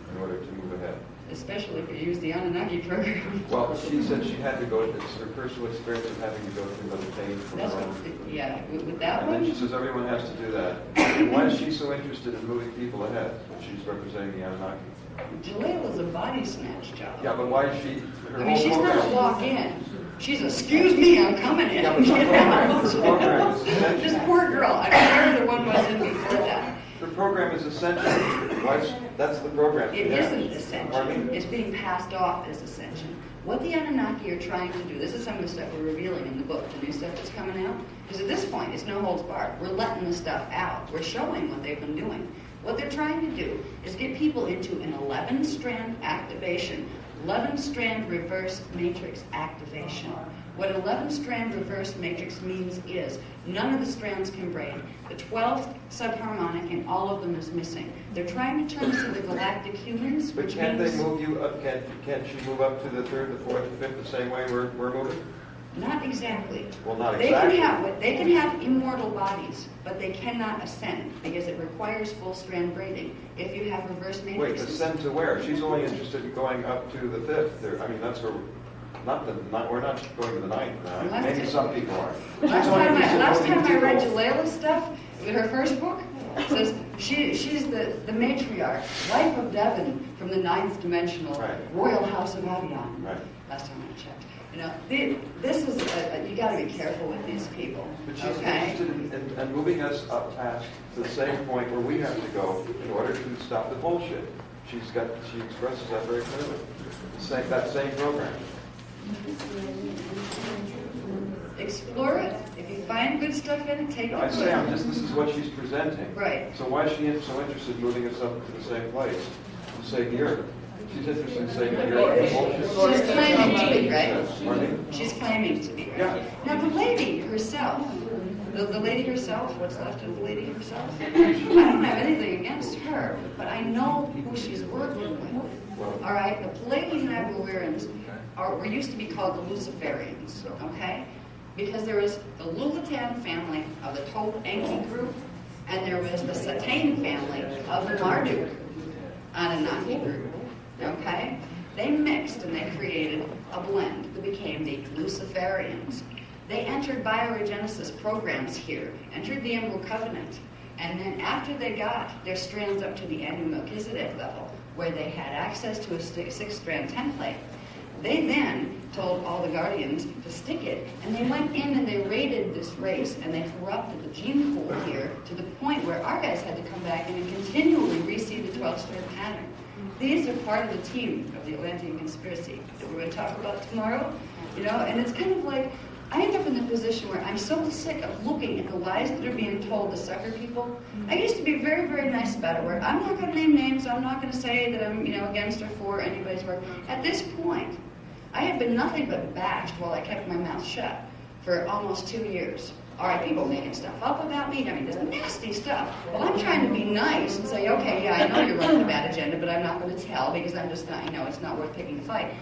in order to move ahead. Especially if you use the Anunnaki program. Well, she said she had to go, it's her personal experience of having to go through those pain for her That's own. what, yeah, with that And one. then she says everyone has to do that. And why is she so interested in moving people ahead when she's representing the Anunnaki? Jaleel is a body snatch job. Yeah, but why is she... I mean, she's not a walk in. She's, excuse me, I'm coming in. Yeah, but the program is essential. This poor girl. I mean, the one was in before that. The program is essential. That's the program. It Yeah. isn't ascension. Pardon me? It's being passed off as ascension. What the Anunnaki are trying to do, this is some of the stuff we're revealing in the book, the new stuff that's coming out, because at this point, it's no holds barred. We're letting the stuff out. We're showing what they've been doing. What they're trying to do is get people into an 11-strand activation, 11-strand reverse matrix activation. What 11-strand reverse matrix means is none of the strands can break. The 12th subharmonic in all of them is missing. They're trying to turn us into galactic humans, But which can't means... they move you up? Can't she move up to the third, the fourth, the fifth, the same way we're moving? Not exactly. Well, not They exactly. can have immortal bodies, but they cannot ascend because it requires full strand braiding. If you have reverse Wait, matrices... ascend to where? She's only interested in going up to the fifth. I mean, that's where. We're not going to the ninth now. Last Maybe time- some people are. Last She's only time interested in I moving read to- Jalela's stuff, in her first book, it says she's the matriarch, wife of Devon from the 9th dimensional Right. royal house of Avion. Right. Last time I checked. This is, you got to be careful with these people. But she's Okay? interested in moving us up past the same point where we have to go in order to stop the bullshit. She expresses that very clearly. That same program. Explore it. If you find good stuff in it, take it. I say this is what she's presenting. Right. So why is she so interested in moving us up to the same place? To say here. She's interested in saying that you're bullshit. She's claiming to be, right? Pardon me? She's claiming to be, right? Yeah. Now the lady herself, the lady herself, what's left of the lady herself, I don't have anything against her, but I know who she's working with. All right? The Palladian Lemurians were used to be called the Luciferians, okay? Because there was the Lulatan family of the Tob Enki group, and there was the Satan family of the Marduk Anunnaki group. Okay? They mixed and they created a blend that became the Luciferians. They entered bioregenesis programs here, entered the Emerald Covenant, and then after they got their strands up to the Anu Melchizedek level, where they had access to a 6-strand template, they then told all the guardians to stick it, and they went in and they raided this race, and they corrupted the gene pool here to the point where our guys had to come back in and continually reseed the 12-strand pattern. These are part of the team of the Atlantian conspiracy that we're going to talk about tomorrow, and it's kind of like, I end up in the position where I'm so sick of looking at the lies that are being told to sucker people. I used to be very, very nice about it, where I'm not going to name names, I'm not going to say that I'm, against or for anybody's work. At this point, I have been nothing but bashed while I kept my mouth shut for almost 2 years. All right, people making stuff up about me. I mean, this nasty stuff. Well, I'm trying to be nice and say, okay, yeah, I know you're running a bad agenda, but I'm not going to tell because I'm just not, it's not worth picking a fight.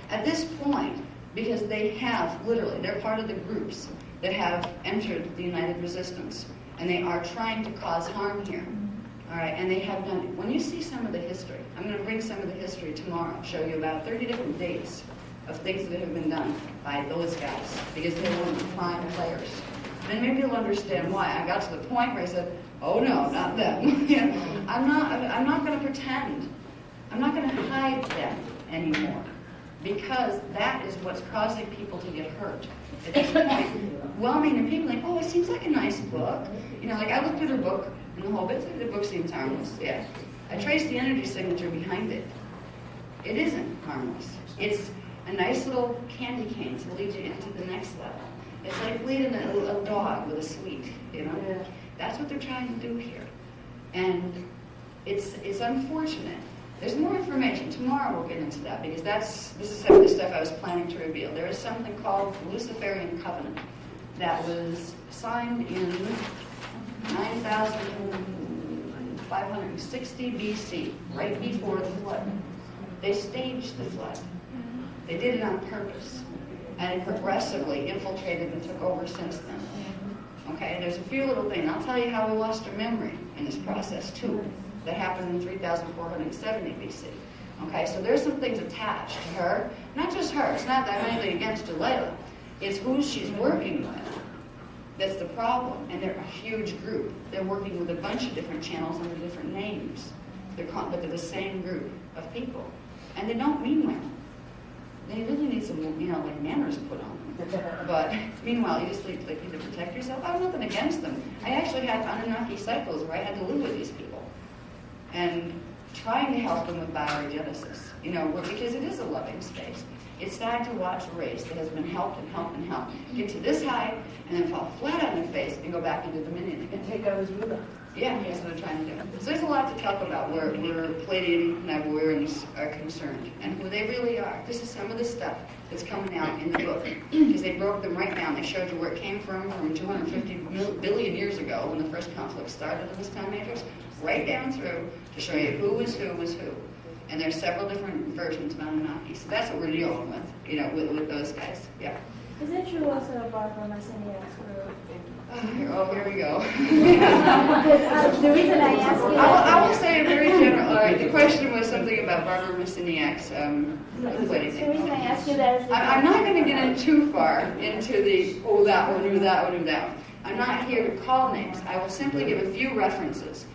At this point, because they have, literally, they're part of the groups that have entered the United Resistance, and they are trying to cause harm here. All right, and they have done it. When you see some of the history, I'm going to bring some of the history tomorrow, show you about 30 different dates of things that have been done by those guys, because they were the prime players. Then maybe you'll understand why. I got to the point where I said, oh no, not them. You know, I'm not going to pretend. I'm not going to hide them anymore, because that is what's causing people to get hurt. At this point, well-meaning people think, oh, it seems like a nice book. You know, like I looked at her book, and the whole bit, the book seems harmless. Yeah. I traced the energy signature behind it. It isn't harmless. It's a nice little candy cane to lead you into the next level. It's like leading a dog with a sweet, you know? Yeah. That's what they're trying to do here. And it's unfortunate. There's more information. Tomorrow we'll get into that, because this is some of the stuff I was planning to reveal. There is something called the Luciferian Covenant that was signed in 9,560 BC, right before the flood. They staged the flood. They did it on purpose, and it progressively infiltrated and took over since then. Okay, there's a few little things. I'll tell you how we lost our memory in this process too. That happened in 3,470 BC. Okay, so there's some things attached to her. Not just her. It's not that I'm anything against Delilah. It's who she's working with. That's the problem. And they're a huge group. They're working with a bunch of different channels under different names. But they're the same group of people. And they don't mean well. They really need some, like manners put on them. But meanwhile, you just need to protect yourself. I have nothing against them. I actually had Anunnaki cycles where I had to live with these people and trying to help them with biogenesis. Because it is a loving space. It's sad to watch a race that has been helped and helped and helped get to this high and then fall flat on their face and go back into dominion again. Take out his ruler. Yeah, that's what I'm trying to do. So there's a lot to talk about where Palladian Nabooians are concerned and who they really are. This is some of the stuff that's coming out in the book, because they broke them right down. They showed you where it came from 250 billion years ago when the first conflict started in this time matrix, right down through to show you who was who was who. And there's several different versions of Anunnaki. So that's what we're dealing with, with those guys. Yeah. Is it true also about the Messianics group? Here we go. The reason I ask you I will say a very general. All right, the question was something about Barbara Messianics. the reason I ask you that is I'm not going to get in too far into the, that one, or that one, or that one. I'm not here to call names. I will simply give a few references.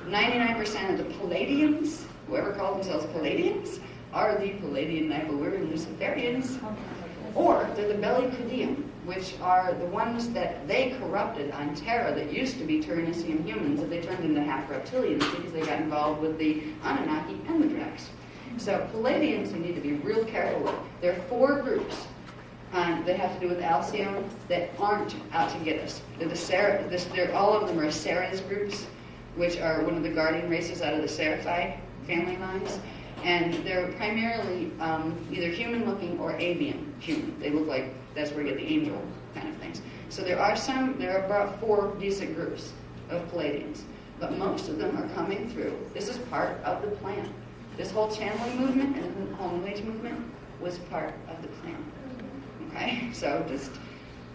99% of the Palladians, whoever called themselves Palladians, are the Palladian Nabooian Luciferians, or they're the Bellicudium, which are the ones that they corrupted on Terra that used to be Turnicium humans that they turned into half-reptilians because they got involved with the Anunnaki and the Drax. So Palladians you need to be real careful with. There are 4 groups that have to do with Alcyone that aren't out to get us. They're all of them are Ceres groups, which are one of the guardian races out of the Seraphi family lines. And they're primarily either human-looking or avian human. They look like that's where you get the angel kind of things. So there are about 4 decent groups of Palladians, but most of them are coming through. This is part of the plan. This whole channeling movement and the whole New Age movement was part of the plan. Okay, so just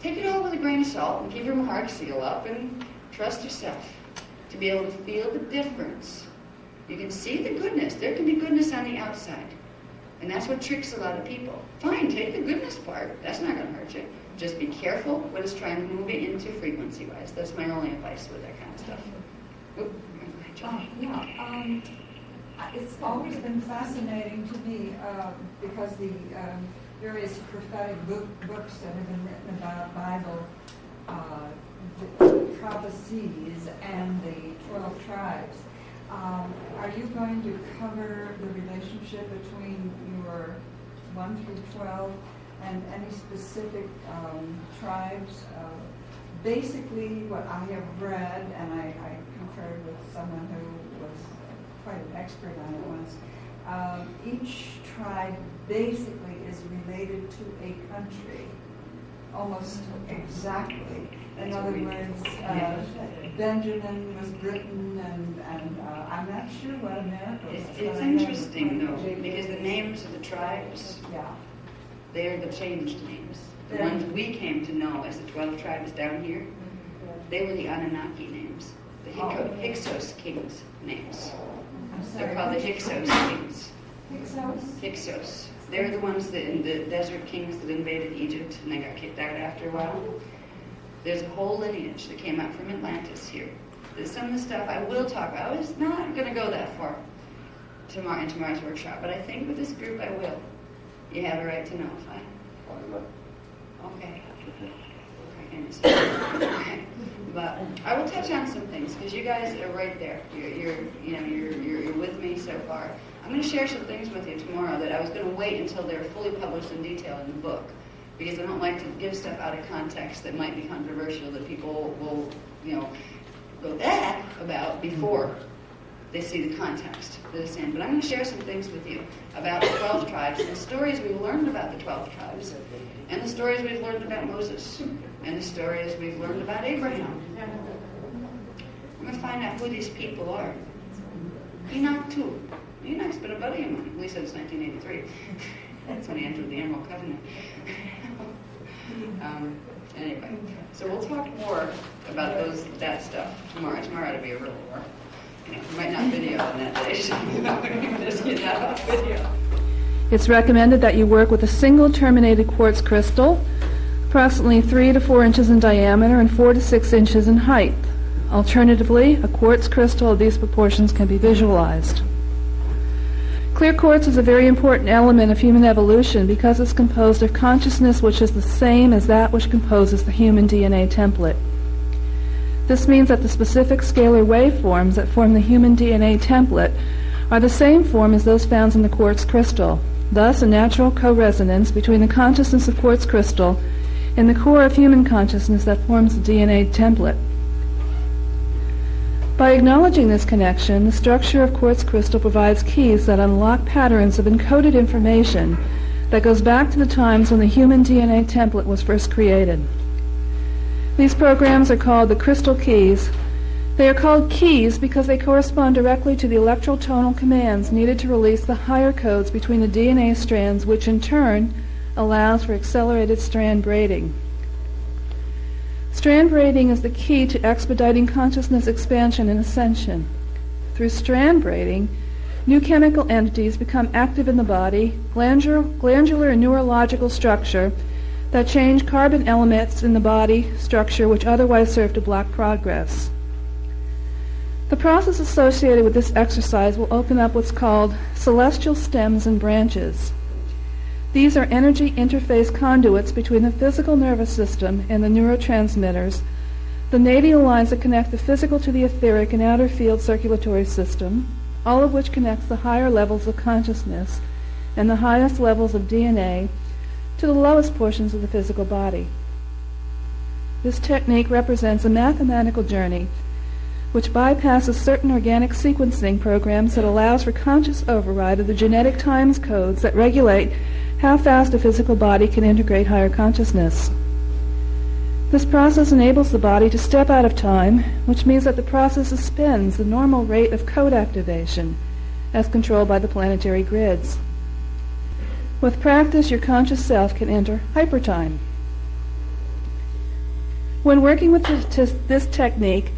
take it all with a grain of salt and keep your heart seal up and trust yourself to be able to feel the difference. You can see the goodness. There can be goodness on the outside. And that's what tricks a lot of people. Fine, take the goodness part. That's not going to hurt you. Just be careful what it's trying to move you into frequency-wise. That's my only advice with that kind of stuff. Oop, it's always been fascinating to me because the various prophetic books that have been written about Bible, the prophecies, and the 12 tribes. Are you going to cover the relationship between your 1 through 12 and any specific tribes? Basically, what I have read, and I conferred with someone who was quite an expert on it once, each tribe basically is related to a country, almost exactly. In other words, Benjamin was Britain, and I'm not sure what America was. It's interesting, though, because the names of the tribes They're the changed names. The ones we came to know as the 12 tribes down here, they were the Anunnaki names. The Hyksos kings names. They're called the Hyksos kings. Hyksos. They're the ones that in the desert kings that invaded Egypt and they got kicked out after a while. There's a whole lineage that came out from Atlantis here. There's some of the stuff I will talk about. I was not going to go that far in tomorrow's workshop, but I think with this group I will. You have a right to know if I... Okay. Okay. But I will touch on some things because you guys are right there. You're with me so far. I'm going to share some things with you tomorrow that I was going to wait until they're fully published in detail in the book because I don't like to give stuff out of context that might be controversial that people will, go about before they see the context that it's in. But I'm going to share some things with you about the 12 tribes and the stories we've learned about the 12 tribes and the stories we've learned about Moses and the stories we've learned about Abraham. I'm going to find out who these people are. Enoch too. Enoch's been a buddy of mine, at least since 1983. That's when he entered the Emerald Covenant. Anyway, so we'll talk more about that stuff tomorrow. Tomorrow ought to be a real war. We might not video on that day, so just get that off video. It's recommended that you work with a single terminated quartz crystal, approximately 3 to 4 inches in diameter and 4 to 6 inches in height. Alternatively, a quartz crystal of these proportions can be visualized. Clear quartz is a very important element of human evolution because it's composed of consciousness which is the same as that which composes the human DNA template. This means that the specific scalar waveforms that form the human DNA template are the same form as those found in the quartz crystal, thus a natural co-resonance between the consciousness of quartz crystal and the core of human consciousness that forms the DNA template. By acknowledging this connection, the structure of quartz crystal provides keys that unlock patterns of encoded information that goes back to the times when the human DNA template was first created. These programs are called the crystal keys. They are called keys because they correspond directly to the electrotonal commands needed to release the higher codes between the DNA strands, which in turn allows for accelerated strand braiding. Strand braiding is the key to expediting consciousness expansion and ascension. Through strand braiding, new chemical entities become active in the body, glandular and neurological structure, that change carbon elements in the body structure which otherwise serve to block progress. The process associated with this exercise will open up what's called celestial stems and branches. These are energy interface conduits between the physical nervous system and the neurotransmitters, the nadial lines that connect the physical to the etheric and outer field circulatory system, all of which connects the higher levels of consciousness and the highest levels of DNA to the lowest portions of the physical body. This technique represents a mathematical journey which bypasses certain organic sequencing programs that allows for conscious override of the genetic times codes that regulate how fast a physical body can integrate higher consciousness. This process enables the body to step out of time, which means that the process suspends the normal rate of code activation as controlled by the planetary grids. With practice, your conscious self can enter hypertime. When working with this technique,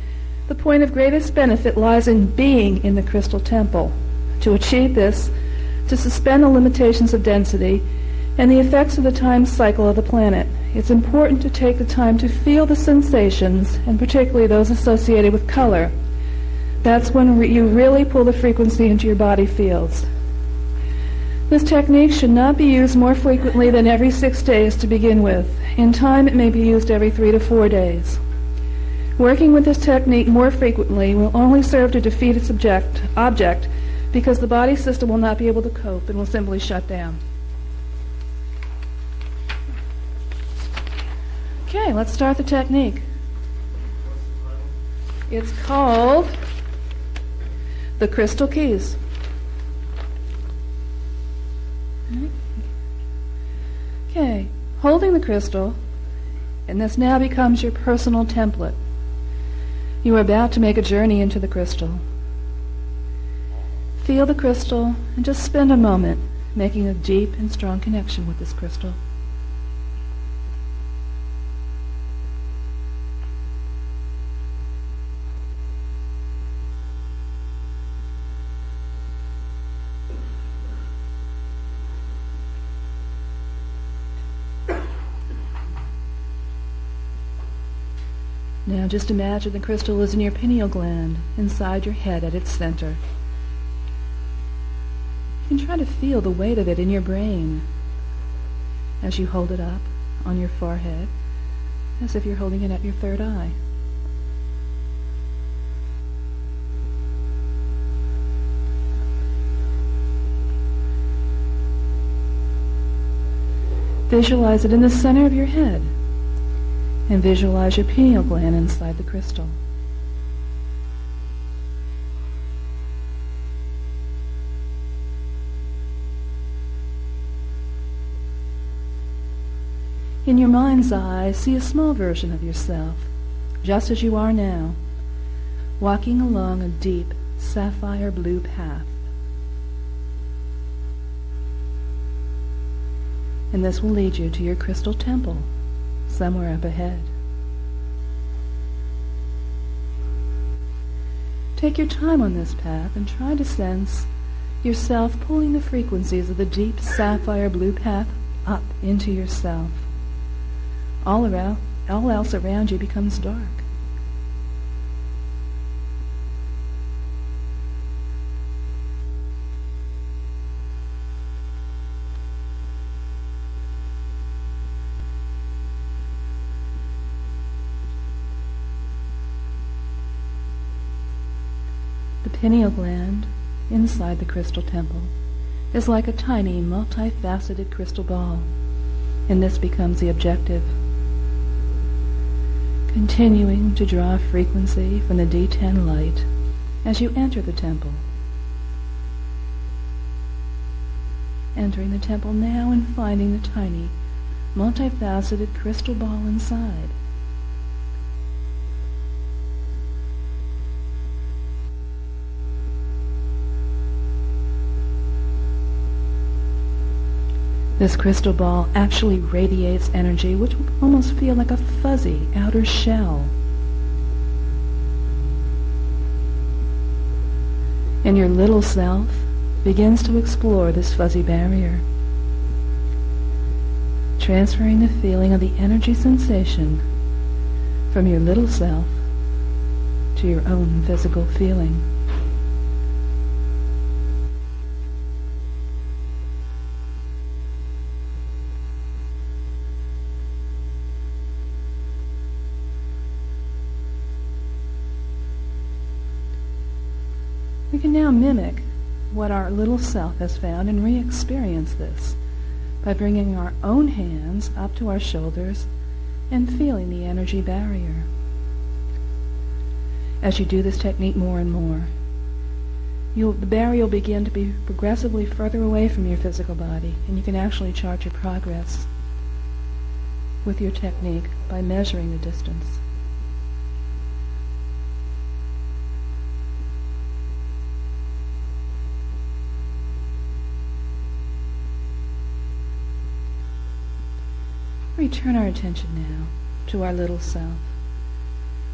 the point of greatest benefit lies in being in the crystal temple. To achieve this, to suspend the limitations of density and the effects of the time cycle of the planet, it's important to take the time to feel the sensations, and particularly those associated with color. That's when you really pull the frequency into your body fields. This technique should not be used more frequently than every 6 days to begin with. In time, it may be used every 3 to 4 days. Working with this technique more frequently will only serve to defeat its object because the body system will not be able to cope and will simply shut down. Okay, let's start the technique. It's called the crystal keys. Okay, holding the crystal, and this now becomes your personal template. You are about to make a journey into the crystal. Feel the crystal and just spend a moment making a deep and strong connection with this crystal. Now just imagine the crystal is in your pineal gland, inside your head at its center. You can try to feel the weight of it in your brain as you hold it up on your forehead, as if you're holding it at your third eye. Visualize it in the center of your head, and visualize your pineal gland inside the crystal. In your mind's eye, see a small version of yourself, just as you are now, walking along a deep sapphire blue path. And this will lead you to your crystal temple, somewhere up ahead. Take your time on this path and try to sense yourself pulling the frequencies of the deep sapphire blue path up into yourself. All else around you becomes dark. The pineal gland, inside the crystal temple, is like a tiny, multifaceted crystal ball, and this becomes the objective. Continuing to draw frequency from the D10 light as you enter the temple. Entering the temple now and finding the tiny, multifaceted crystal ball inside. This crystal ball actually radiates energy which will almost feel like a fuzzy outer shell. And your little self begins to explore this fuzzy barrier, transferring the feeling of the energy sensation from your little self to your own physical feeling. We can now mimic what our little self has found and re-experience this by bringing our own hands up to our shoulders and feeling the energy barrier. As you do this technique more and more, the barrier will begin to be progressively further away from your physical body, and you can actually chart your progress with your technique by measuring the distance. Return our attention now to our little self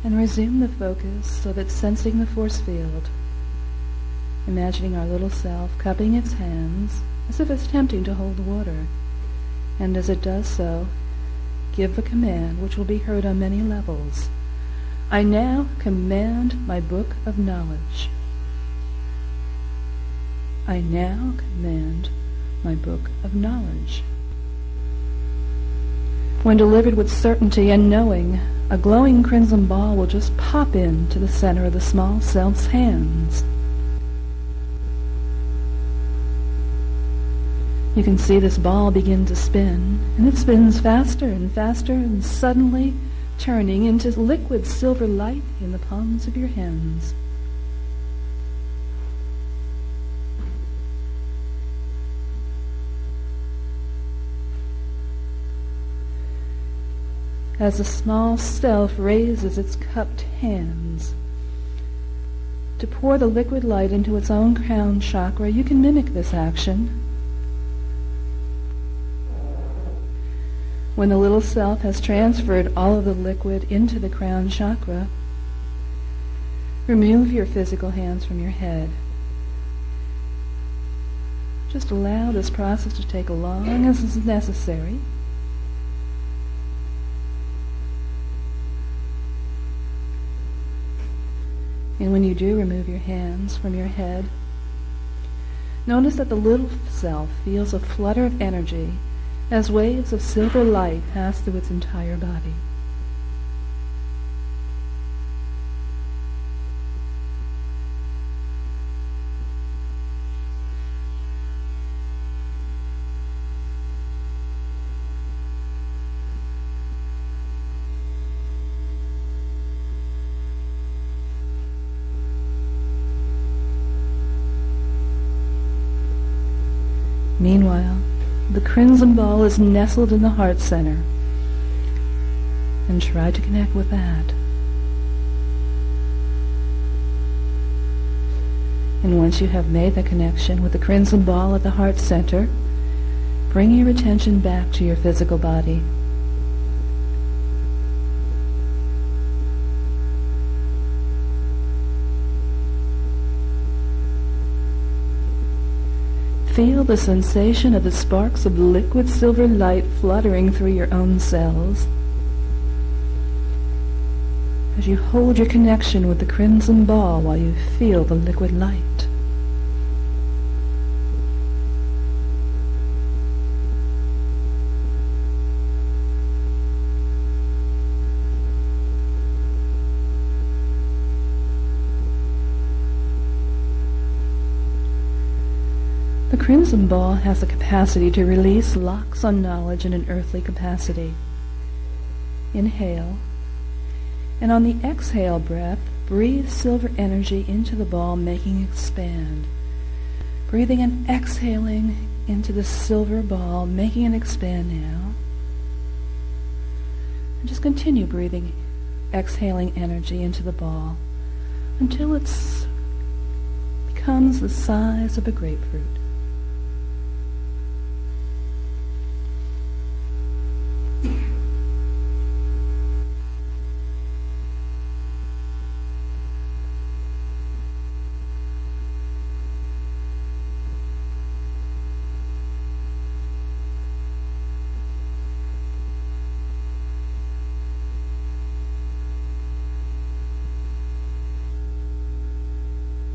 and resume the focus so that sensing the force field, imagining our little self cupping its hands as if it's attempting to hold water, and as it does so, give a command which will be heard on many levels. I now command my book of knowledge. I now command my book of knowledge. When delivered with certainty and knowing, a glowing crimson ball will just pop into the center of the small self's hands. You can see this ball begin to spin, and it spins faster and faster, and suddenly turning into liquid silver light in the palms of your hands. As the small self raises its cupped hands to pour the liquid light into its own crown chakra, you can mimic this action When the little self has transferred all of the liquid into the crown chakra, remove your physical hands from your head. Just allow this process to take as long as is necessary. And when you do remove your hands from your head, notice that the little self feels a flutter of energy as waves of silver light pass through its entire body. Meanwhile, the crimson ball is nestled in the heart center, and try to connect with that. And once you have made the connection with the crimson ball at the heart center, bring your attention back to your physical body. Feel the sensation of the sparks of liquid silver light fluttering through your own cells as you hold your connection with the crimson ball while you feel the liquid light. The crimson ball has the capacity to release locks on knowledge in an earthly capacity. Inhale, and on the exhale breath, breathe silver energy into the ball, making it expand. Breathing and exhaling into the silver ball, making it expand now. And just continue breathing, exhaling energy into the ball until it becomes the size of a grapefruit.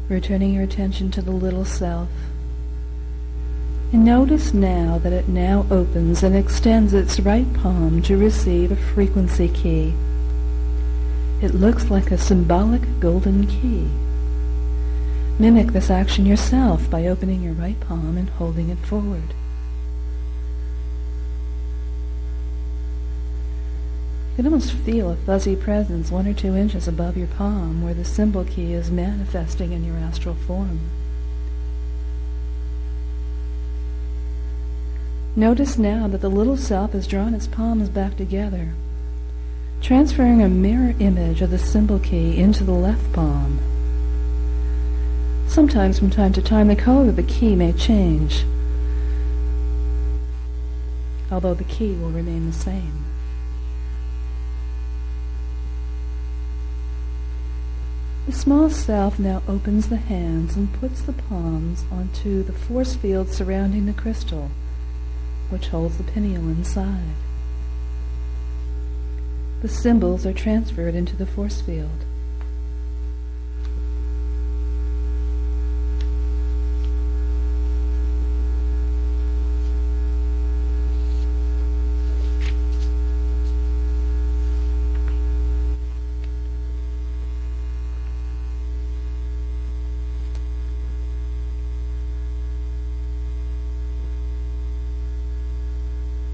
Returning your attention to the little self. And notice now that it now opens and extends its right palm to receive a frequency key. It looks like a symbolic golden key. Mimic this action yourself by opening your right palm and holding it forward. You can almost feel a fuzzy presence 1 or 2 inches above your palm where the symbol key is manifesting in your astral form. Notice now that the little self has drawn its palms back together, transferring a mirror image of the symbol key into the left palm. Sometimes, from time to time, the color of the key may change, although the key will remain the same. The small self now opens the hands and puts the palms onto the force field surrounding the crystal, which holds the pineal inside. The symbols are transferred into the force field.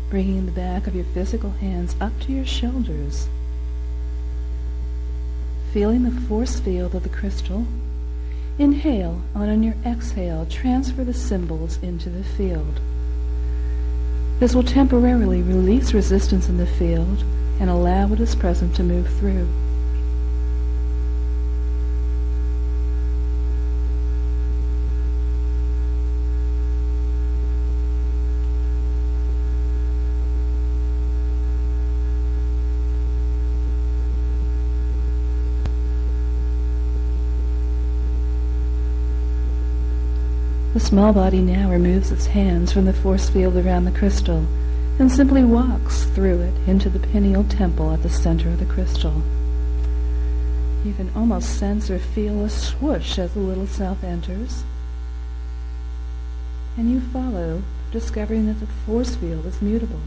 Bringing the back of your physical hands up to your shoulders. Feeling the force field of the crystal. Inhale, and on your exhale, transfer the symbols into the field. This will temporarily release resistance in the field and allow what is present to move through. The small body now removes its hands from the force field around the crystal and simply walks through it into the pineal temple at the center of the crystal. You can almost sense or feel a swoosh as the little self enters, and you follow, discovering that the force field is mutable.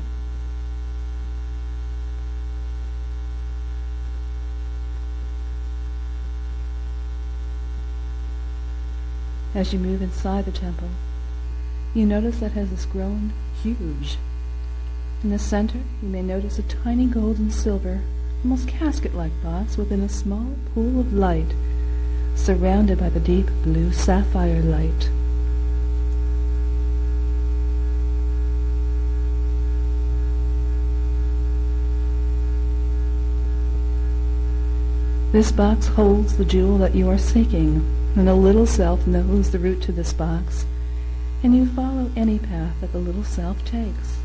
As you move inside the temple, you notice that it has grown huge. In the center, you may notice a tiny gold and silver, almost casket-like box within a small pool of light, surrounded by the deep blue sapphire light. This box holds the jewel that you are seeking, and the little self knows the route to this box, and you follow any path that the little self takes.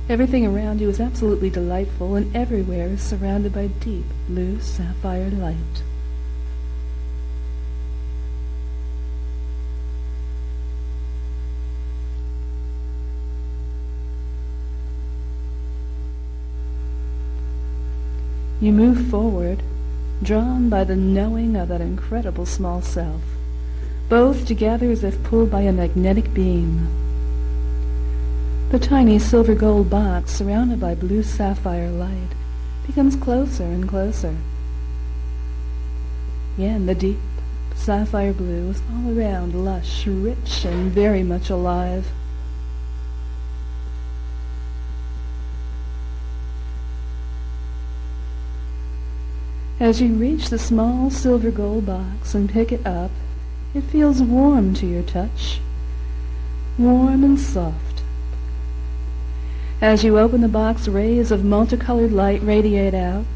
Everything around you is absolutely delightful, and everywhere is surrounded by deep blue sapphire light. You move forward, drawn by the knowing of that incredible small self, both together as if pulled by a magnetic beam. The tiny silver gold box, surrounded by blue sapphire light, becomes closer and closer. Again, the deep sapphire blue is all around, lush, rich, and very much alive. As you reach the small silver gold box and pick it up, it feels warm to your touch, warm and soft. As you open the box, rays of multicolored light radiate out,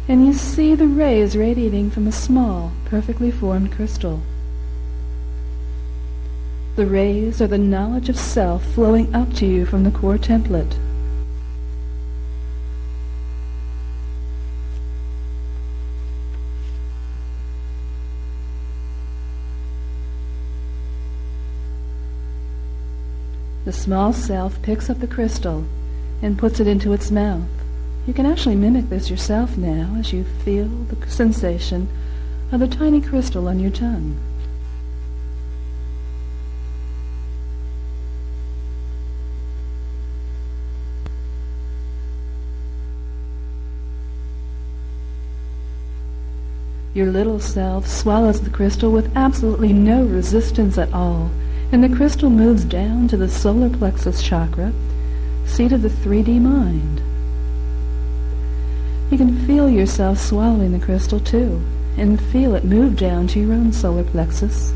and you see the rays radiating from a small, perfectly formed crystal. The rays are the knowledge of self flowing up to you from the core template. The small self picks up the crystal and puts it into its mouth. You can actually mimic this yourself now as you feel the sensation of the tiny crystal on your tongue. Your little self swallows the crystal with absolutely no resistance at all, and the crystal moves down to the solar plexus chakra, seat of the 3D mind. You can feel yourself swallowing the crystal too, and feel it move down to your own solar plexus.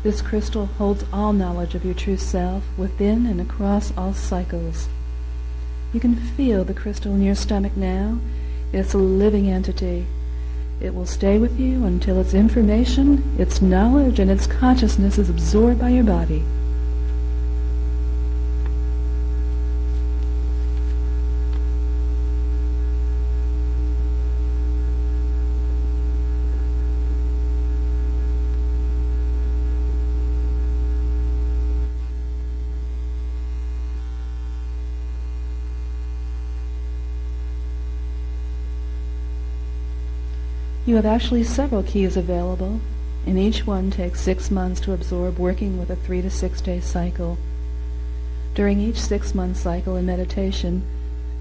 This crystal holds all knowledge of your true self within and across all cycles. You can feel the crystal in your stomach now. It's a living entity. It will stay with you until its information, its knowledge, and its consciousness is absorbed by your body. You have actually several keys available, and each one takes 6 months to absorb, working with a 3 to 6 day cycle. During each 6-month cycle in meditation,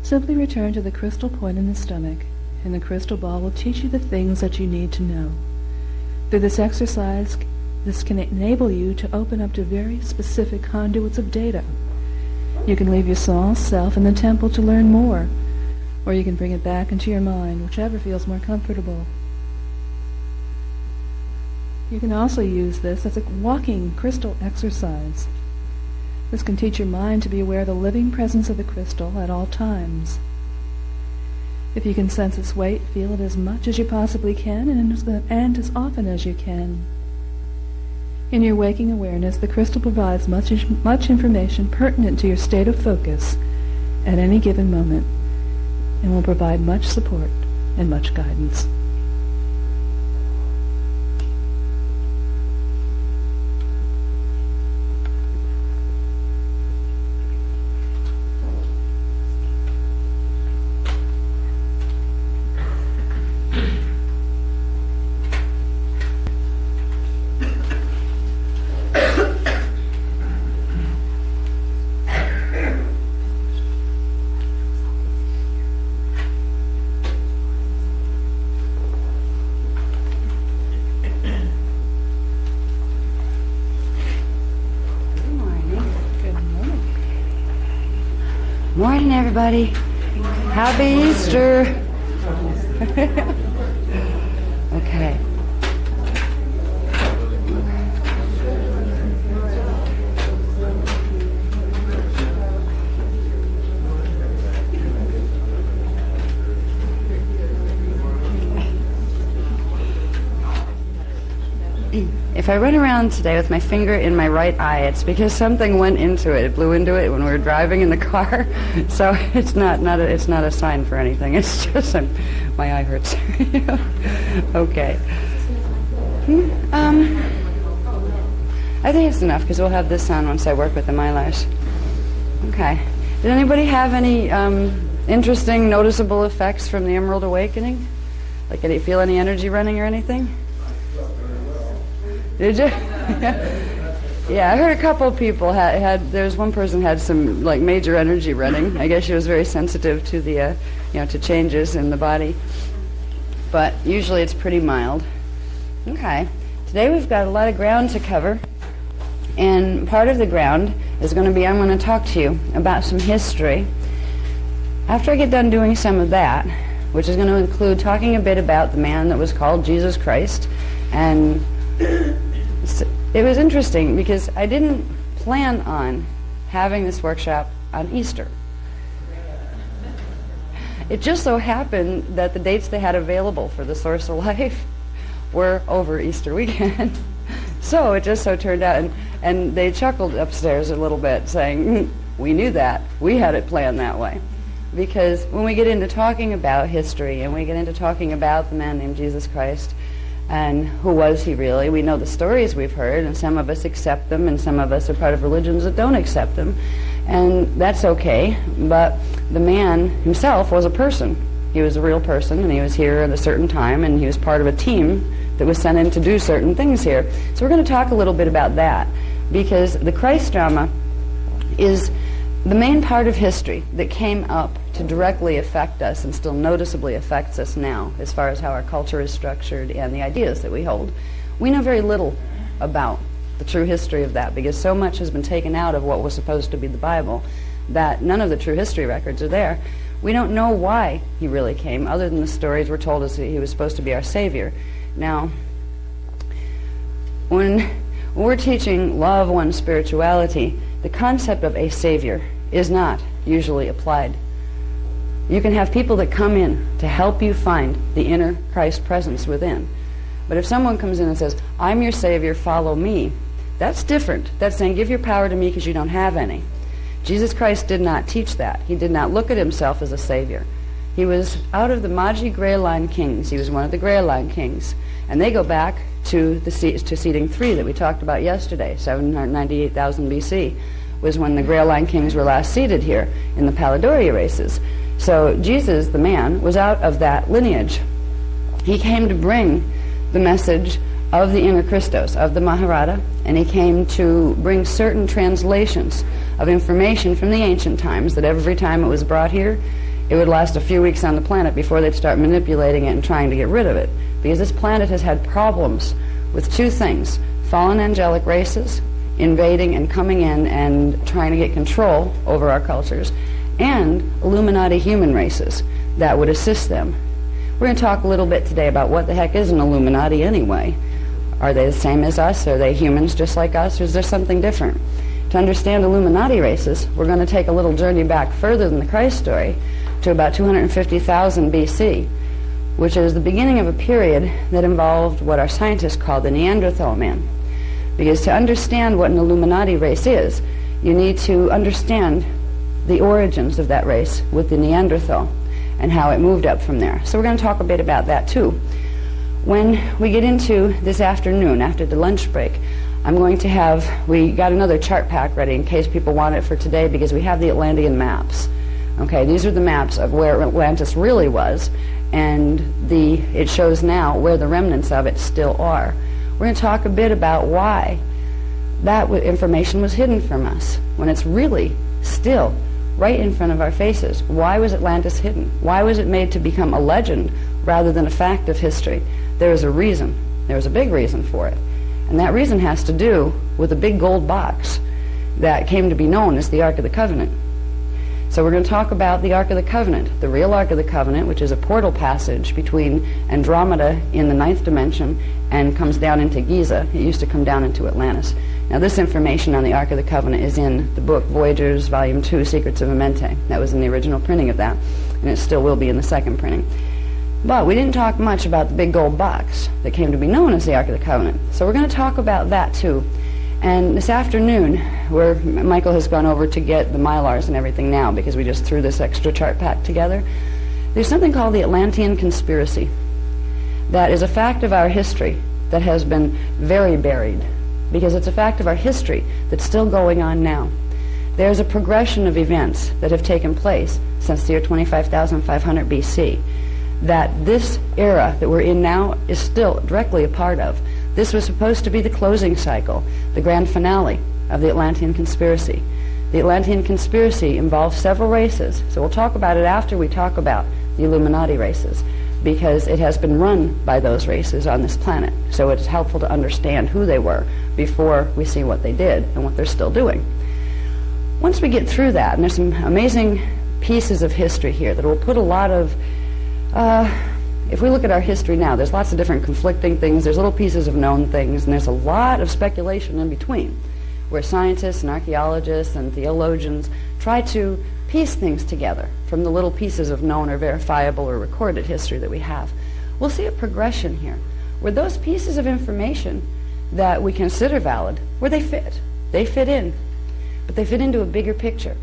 simply return to the crystal point in the stomach, and the crystal ball will teach you the things that you need to know. Through this exercise, this can enable you to open up to very specific conduits of data. You can leave your small self in the temple to learn more, or you can bring it back into your mind, whichever feels more comfortable. You can also use this as a walking crystal exercise. This can teach your mind to be aware of the living presence of the crystal at all times. If you can sense its weight, feel it as much as you possibly can and as often as you can. In your waking awareness, the crystal provides much information pertinent to your state of focus at any given moment and will provide much support and much guidance. Morning, everybody. Happy Easter. Okay. If I run around today with my finger in my right eye, it's because something went into it. It blew into it when we were driving in the car. So it's not a sign for anything. It's just my eye hurts. Okay. I think it's enough because we'll have this on once I work with the eyelash. Okay. Did anybody have any interesting, noticeable effects from the Emerald Awakening? Like, did you feel any energy running or anything? Did you? Yeah, I heard a couple of people had. There was one person had some like major energy running. I guess she was very sensitive to the, to changes in the body. But usually it's pretty mild. Okay. Today we've got a lot of ground to cover, and part of the ground is going to be I'm going to talk to you about some history. After I get done doing some of that, which is going to include talking a bit about the man that was called Jesus Christ, and it was interesting because I didn't plan on having this workshop on Easter. It just so happened that the dates they had available for the Source of Life were over Easter weekend. So it just so turned out, and they chuckled upstairs a little bit saying, we knew that. We had it planned that way. Because when we get into talking about history and we get into talking about the man named Jesus Christ, and who was he really? We know the stories we've heard, and some of us accept them, and some of us are part of religions that don't accept them. And that's okay, but the man himself was a person. He was a real person, and he was here at a certain time, and he was part of a team that was sent in to do certain things here. So we're going to talk a little bit about that, because the Christ drama is the main part of history that came up to directly affect us and still noticeably affects us now as far as how our culture is structured and the ideas that we hold. We know very little about the true history of that because so much has been taken out of what was supposed to be the Bible that none of the true history records are there. We don't know why he really came other than the stories were told us that he was supposed to be our Savior. Now, when we're teaching Law of One spirituality, the concept of a Savior is not usually applied. You can have people that come in to help you find the inner Christ presence within. But if someone comes in and says, I'm your Savior, follow me, that's different. That's saying, give your power to me because you don't have any. Jesus Christ did not teach that. He did not look at himself as a Savior. He was out of the Magi Grey Line kings. He was one of the Grey Line kings. And they go back to seating 3 that we talked about yesterday, 798,000 BC, was when the Grey Line kings were last seated here in the Palladoria races. So Jesus, the man, was out of that lineage. He came to bring the message of the inner Christos, of the Maharata, and he came to bring certain translations of information from the ancient times that every time it was brought here, it would last a few weeks on the planet before they'd start manipulating it and trying to get rid of it. Because this planet has had problems with 2 things: fallen angelic races invading and coming in and trying to get control over our cultures, and Illuminati human races that would assist them. We're going to talk a little bit today about what the heck is an Illuminati anyway. Are they the same as us? Are they humans just like us? Or is there something different? To understand Illuminati races, we're going to take a little journey back further than the Christ story to about 250,000 BC, which is the beginning of a period that involved what our scientists call the Neanderthal man. Because to understand what an Illuminati race is, you need to understand the origins of that race with the Neanderthal and how it moved up from there. So we're going to talk a bit about that too. When we get into this afternoon, after the lunch break, we got another chart pack ready in case people want it for today, because we have the Atlantean maps. Okay, these are the maps of where Atlantis really was, and it shows now where the remnants of it still are. We're going to talk a bit about why that information was hidden from us when it's really still right in front of our faces. Why was Atlantis hidden? Why was it made to become a legend rather than a fact of history? There is a reason. There's a big reason for it. And that reason has to do with a big gold box that came to be known as the Ark of the Covenant. So we're going to talk about the Ark of the Covenant, the real Ark of the Covenant, which is a portal passage between Andromeda in the 9th dimension and comes down into Giza. It used to come down into Atlantis. Now this information on the Ark of the Covenant is in the book Voyagers, Volume 2, Secrets of Amenti. That was in the original printing of that, and it still will be in the second printing. But we didn't talk much about the big gold box that came to be known as the Ark of the Covenant. So we're going to talk about that too. And this afternoon, where Michael has gone over to get the Mylars and everything now, because we just threw this extra chart pack together, there's something called the Atlantean conspiracy. That is a fact of our history that has been very buried, because it's a fact of our history that's still going on now. There's a progression of events that have taken place since the year 25,500 BC that this era that we're in now is still directly a part of. This was supposed to be the closing cycle, the grand finale of the Atlantean conspiracy. The Atlantean conspiracy involves several races, so we'll talk about it after we talk about the Illuminati races, because it has been run by those races on this planet. So it's helpful to understand who they were before we see what they did and what they're still doing. Once we get through that, and there's some amazing pieces of history here that will put a lot of if we look at our history now, there's lots of different conflicting things, there's little pieces of known things, and there's a lot of speculation in between, where scientists and archaeologists and theologians try to piece things together from the little pieces of known or verifiable or recorded history that we have. We'll see a progression here, where those pieces of information that we consider valid, where they fit. They fit in, but they fit into a bigger picture.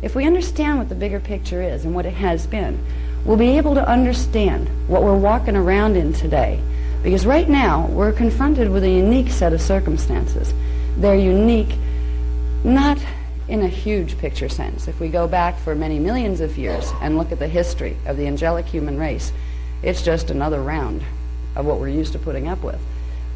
If we understand what the bigger picture is and what it has been, we'll be able to understand what we're walking around in today. Because right now, we're confronted with a unique set of circumstances. They're unique, not in a huge picture sense. If we go back for many millions of years and look at the history of the angelic human race, it's just another round of what we're used to putting up with.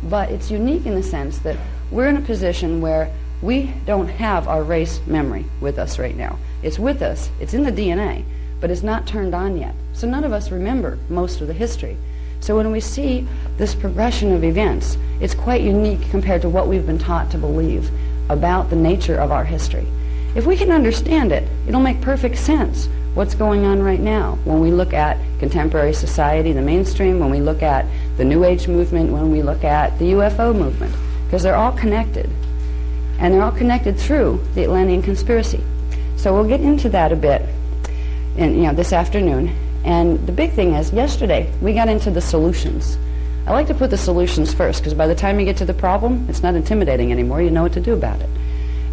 But it's unique in the sense that we're in a position where we don't have our race memory with us right now. It's with us, it's in the DNA, but it's not turned on yet. So none of us remember most of the history. So when we see this progression of events, it's quite unique compared to what we've been taught to believe about the nature of our history. If we can understand it, it'll make perfect sense what's going on right now when we look at contemporary society, the mainstream, when we look at the New Age movement, when we look at the UFO movement, because they're all connected. And they're all connected through the Atlantean conspiracy. So we'll get into that a bit this afternoon. And the big thing is, yesterday we got into the solutions. I like to put the solutions first, because by the time you get to the problem, it's not intimidating anymore. You know what to do about it.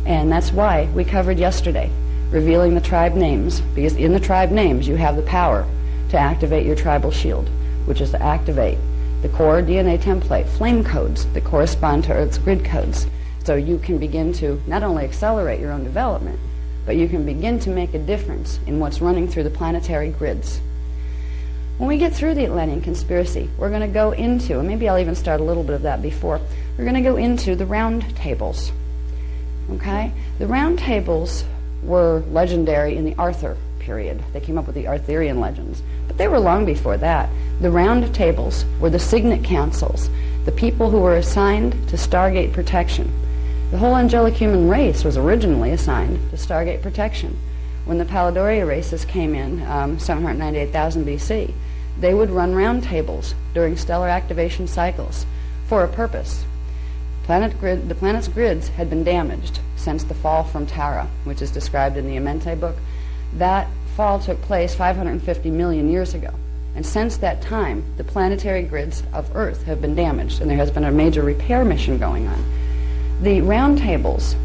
And that's why we covered yesterday, revealing the tribe names, because in the tribe names you have the power to activate your tribal shield, which is to activate the core DNA template, flame codes that correspond to Earth's grid codes. So you can begin to not only accelerate your own development, but you can begin to make a difference in what's running through the planetary grids. When we get through the Atlantean conspiracy, we're going to go into, and maybe I'll even start a little bit of that before, we're going to go into the round tables. Okay? The round tables were legendary in the Arthur period. They came up with the Arthurian legends. But they were long before that. The round tables were the signet councils, the people who were assigned to Stargate protection. The whole angelic human race was originally assigned to Stargate protection. When the Paladoria races came in, 798,000 BC, they would run round tables during stellar activation cycles for a purpose. The planet's grids had been damaged since the fall from Tara, which is described in the Amenti book. That fall took place 550 million years ago. And since that time, the planetary grids of Earth have been damaged, and there has been a major repair mission going on. The round tables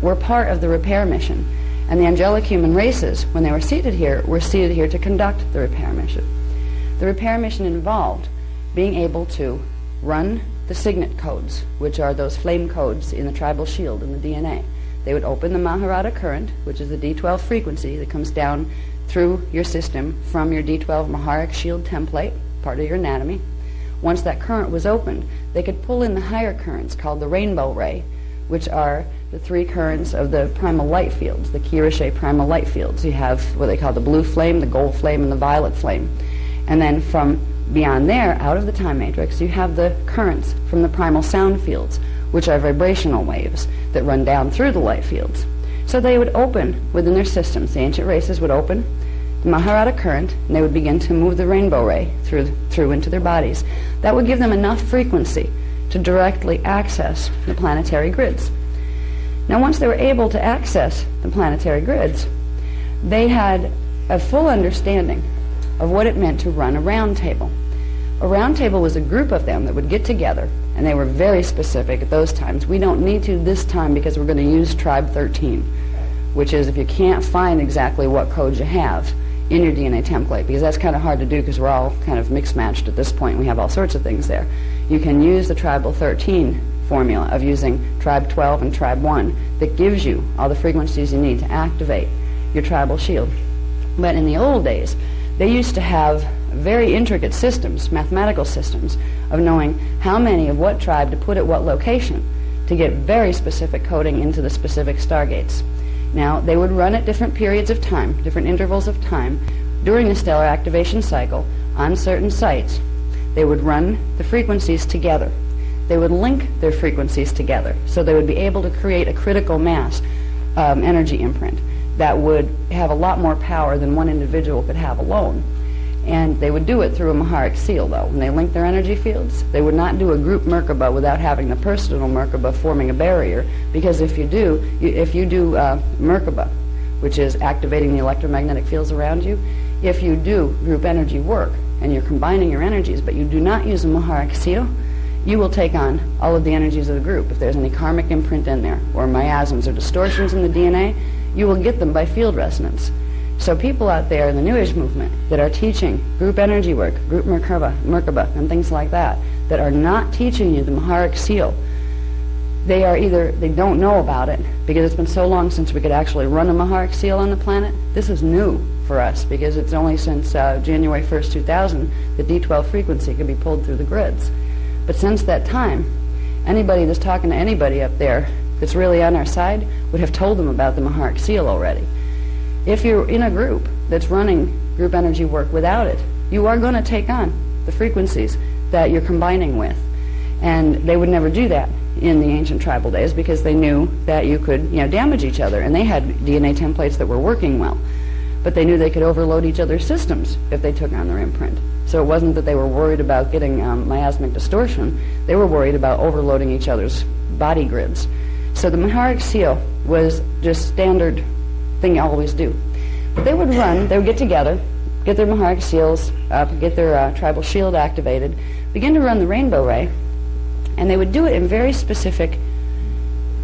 were part of the repair mission, and the angelic human races, when they were seated here to conduct the repair mission. The repair mission involved being able to run the signet codes, which are those flame codes in the tribal shield in the DNA. They would open the Maharata current, which is the D12 frequency that comes down through your system from your D12 Maharic shield template, part of your anatomy. Once that current was opened, they could pull in the higher currents called the rainbow ray, which are the three currents of the primal light fields, the Kiriche primal light fields. You have what they call the blue flame, the gold flame, and the violet flame. And then from beyond there, out of the time matrix, you have the currents from the primal sound fields, which are vibrational waves that run down through the light fields. So they would open within their systems. The ancient races would open the Maharata current, and they would begin to move the rainbow ray through into their bodies. That would give them enough frequency to directly access the planetary grids. Now, once they were able to access the planetary grids, they had a full understanding of what it meant to run a round table. A round table was a group of them that would get together, and they were very specific at those times. We don't need to this time because we're going to use Tribe 13, which is if you can't find exactly what codes you have in your DNA template, because that's kind of hard to do because we're all kind of mixed-matched at this point. We have all sorts of things there. You can use the Tribal 13 formula of using Tribe 12 and Tribe 1 that gives you all the frequencies you need to activate your tribal shield. But in the old days, they used to have very intricate systems, mathematical systems, of knowing how many of what tribe to put at what location to get very specific coding into the specific stargates. Now, they would run at different periods of time, different intervals of time, during the stellar activation cycle on certain sites. They would run the frequencies together. They would link their frequencies together, so they would be able to create a critical mass energy imprint that would have a lot more power than one individual could have alone. And they would do it through a Maharic seal, though. When they linked their energy fields, they would not do a group Merkaba without having the personal Merkaba forming a barrier, because if you do Merkaba, which is activating the electromagnetic fields around you, if you do group energy work and you're combining your energies, but you do not use a Maharic seal, you will take on all of the energies of the group. If there's any karmic imprint in there, or miasms or distortions in the DNA, you will get them by field resonance. So people out there in the New Age movement that are teaching group energy work, group Merkaba, and things like that, that are not teaching you the Maharic seal, they don't know about it because it's been so long since we could actually run a Maharic seal on the planet. This is new for us because it's only since January 1st, 2000, the D12 frequency could be pulled through the grids. But since that time, anybody that's talking to anybody up there that's really on our side would have told them about the Maharic seal already. If you're in a group that's running group energy work without it, you are going to take on the frequencies that you're combining with. And they would never do that in the ancient tribal days because they knew that you could damage each other, and they had DNA templates that were working well. But they knew they could overload each other's systems if they took on their imprint. So it wasn't that they were worried about getting miasmic distortion. They were worried about overloading each other's body grids. So the Maharic seal was just standard thing you always do. But they would get together, get their Maharic seals, get their tribal shield activated, begin to run the rainbow ray, and they would do it in very specific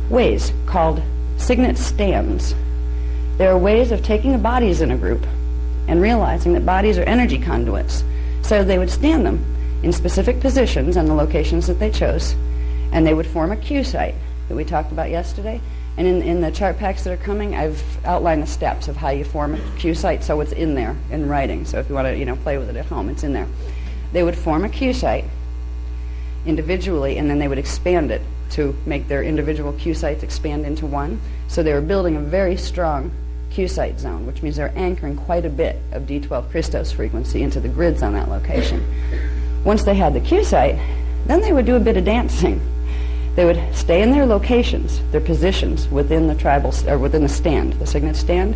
ways called signet stands. There are ways of taking the bodies in a group and realizing that bodies are energy conduits. So they would stand them in specific positions on the locations that they chose, and they would form a Q site that we talked about yesterday. And in the chart packs that are coming, I've outlined the steps of how you form a Q site, so it's in there in writing. So if you want to play with it at home, it's in there. They would form a Q site individually, and then they would expand it to make their individual Q sites expand into one. So they were building a very strong Q site zone, which means they're anchoring quite a bit of D12 Christos frequency into the grids on that location. Once they had the Q site, then they would do a bit of dancing. They would stay in their locations, their positions within the tribal or within the stand, the signet stand,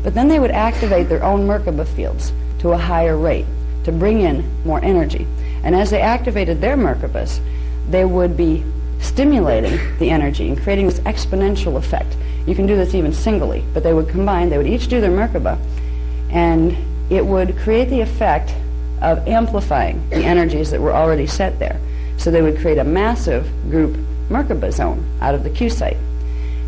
but then they would activate their own Merkaba fields to a higher rate to bring in more energy. And as they activated their Merkabas, they would be stimulating the energy and creating this exponential effect. You can do this even singly, but they would combine, they would each do their Merkaba, And it would create the effect of amplifying the energies that were already set there. So they would create a massive group Merkaba zone out of the Q site.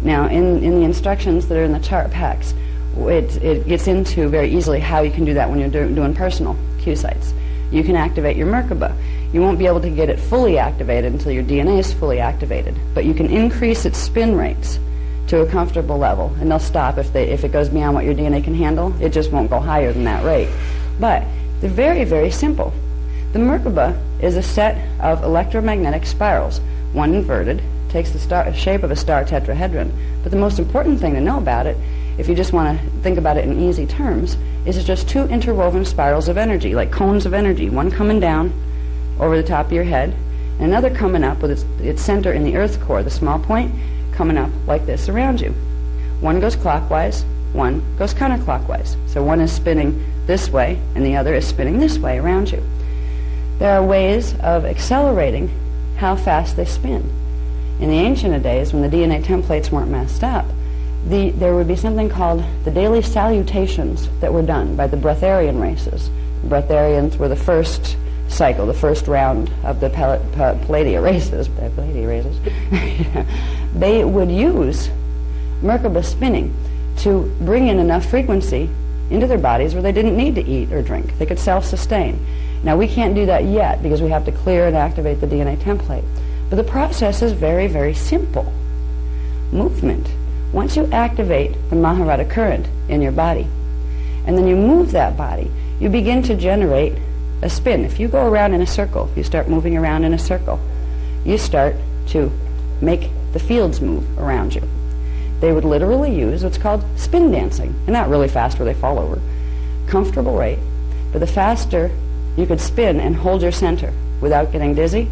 Now, in the instructions that are in the chart packs, it gets into very easily how you can do that when you're doing personal Q sites. You can activate your Merkaba. You won't be able to get it fully activated until your DNA is fully activated, but you can increase its spin rates to a comfortable level, and they'll stop if it goes beyond what your DNA can handle. It just won't go higher than that rate. But they're very, very simple. The Merkaba is a set of electromagnetic spirals, one inverted, takes the shape of a star tetrahedron. But the most important thing to know about it, if you just want to think about it in easy terms, is it's just two interwoven spirals of energy, like cones of energy, one coming down over the top of your head, and another coming up with its center in the Earth's core, the small point, coming up like this around you. One goes clockwise, one goes counterclockwise. So one is spinning this way, and the other is spinning this way around you. There are ways of accelerating how fast they spin. In the ancient days, when the DNA templates weren't messed up, there would be something called the daily salutations that were done by the Breatharian races. The Breatharians were the first cycle, the first round of the Palladia races. They would use Merkaba spinning to bring in enough frequency into their bodies where they didn't need to eat or drink. They could self-sustain. Now, we can't do that yet because we have to clear and activate the DNA template. But the process is very, very simple. Movement. Once you activate the Maharata current in your body, and then you move that body, you begin to generate a spin. If you go around in a circle, if you start moving around in a circle, you start to make the fields move around you. They would literally use what's called spin dancing, and not really fast where they fall over. Comfortable rate, but the faster you could spin and hold your center without getting dizzy,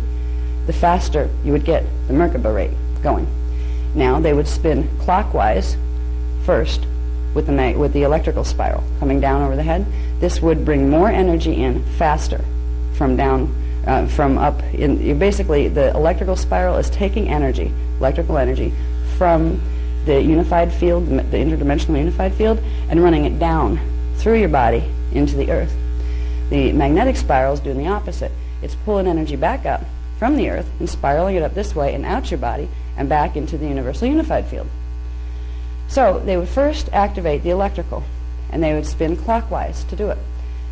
the faster you would get the Merkaba rate going. Now they would spin clockwise first with the electrical spiral coming down over the head. This would bring more energy in faster from down, from up. Basically, the electrical spiral is taking energy, electrical energy, from the unified field, the interdimensional unified field, and running it down through your body into the Earth. The magnetic spiral is doing the opposite. It's pulling energy back up from the Earth and spiraling it up this way and out your body and back into the universal unified field. So they would first activate the electrical, and they would spin clockwise to do it.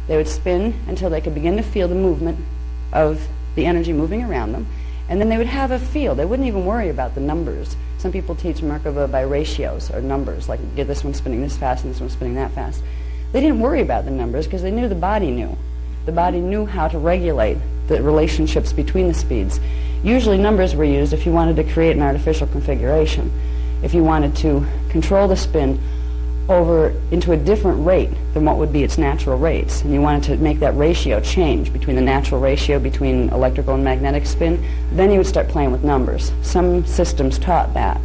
They would spin until they could begin to feel the movement of the energy moving around them, and then they would have a feel. They wouldn't even worry about the numbers. Some people teach Merkaba by ratios or numbers, like get this one spinning this fast and this one spinning that fast. They didn't worry about the numbers because they knew the body knew. The body knew how to regulate the relationships between the speeds. Usually numbers were used if you wanted to create an artificial configuration. If you wanted to control the spin over into a different rate than what would be its natural rates, and you wanted to make that ratio change between the natural ratio between electrical and magnetic spin, then you would start playing with numbers. Some systems taught that,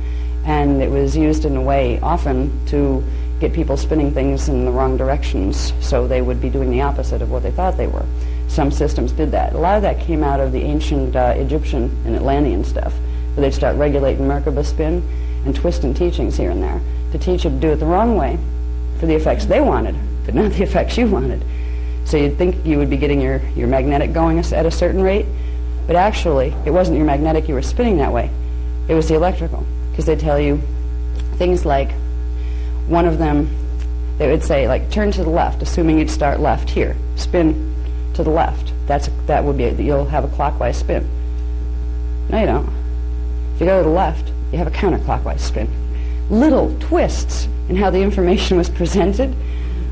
and it was used in a way often to get people spinning things in the wrong directions, so they would be doing the opposite of what they thought they were. Some systems did that. A lot of that came out of the ancient Egyptian and Atlantian stuff, where they'd start regulating Merkaba spin and twisting teachings here and there to teach you to do it the wrong way for the effects they wanted, but not the effects you wanted. So you'd think you would be getting your magnetic going at a certain rate, but actually it wasn't your magnetic you were spinning that way. It was the electrical, because they tell you things like, one of them, they would say, like, turn to the left, assuming you'd start left here. Spin to the left. That would be, you'll have a clockwise spin. No, you don't. If you go to the left, you have a counterclockwise spin. Little twists in how the information was presented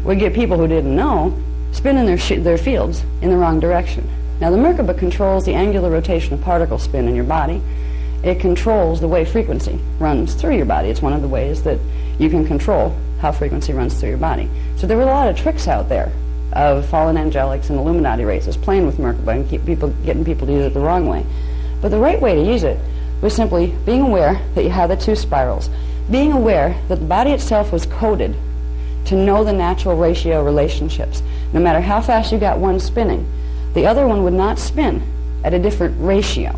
would get people who didn't know spinning their fields in the wrong direction. Now, the Merkaba controls the angular rotation of particle spin in your body. It controls the way frequency runs through your body. It's one of the ways that you can control how frequency runs through your body. So there were a lot of tricks out there of fallen angelics and Illuminati races playing with Merkaba and getting people to use it the wrong way. But the right way to use it was simply being aware that you had the two spirals, being aware that the body itself was coded to know the natural ratio relationships. No matter how fast you got one spinning, the other one would not spin at a different ratio.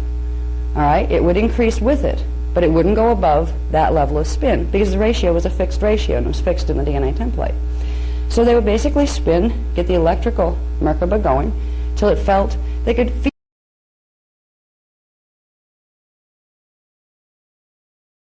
All right? It would increase with it, but it wouldn't go above that level of spin because the ratio was a fixed ratio and it was fixed in the DNA template. So they would basically spin, get the electrical Merkaba going, till it felt they could feel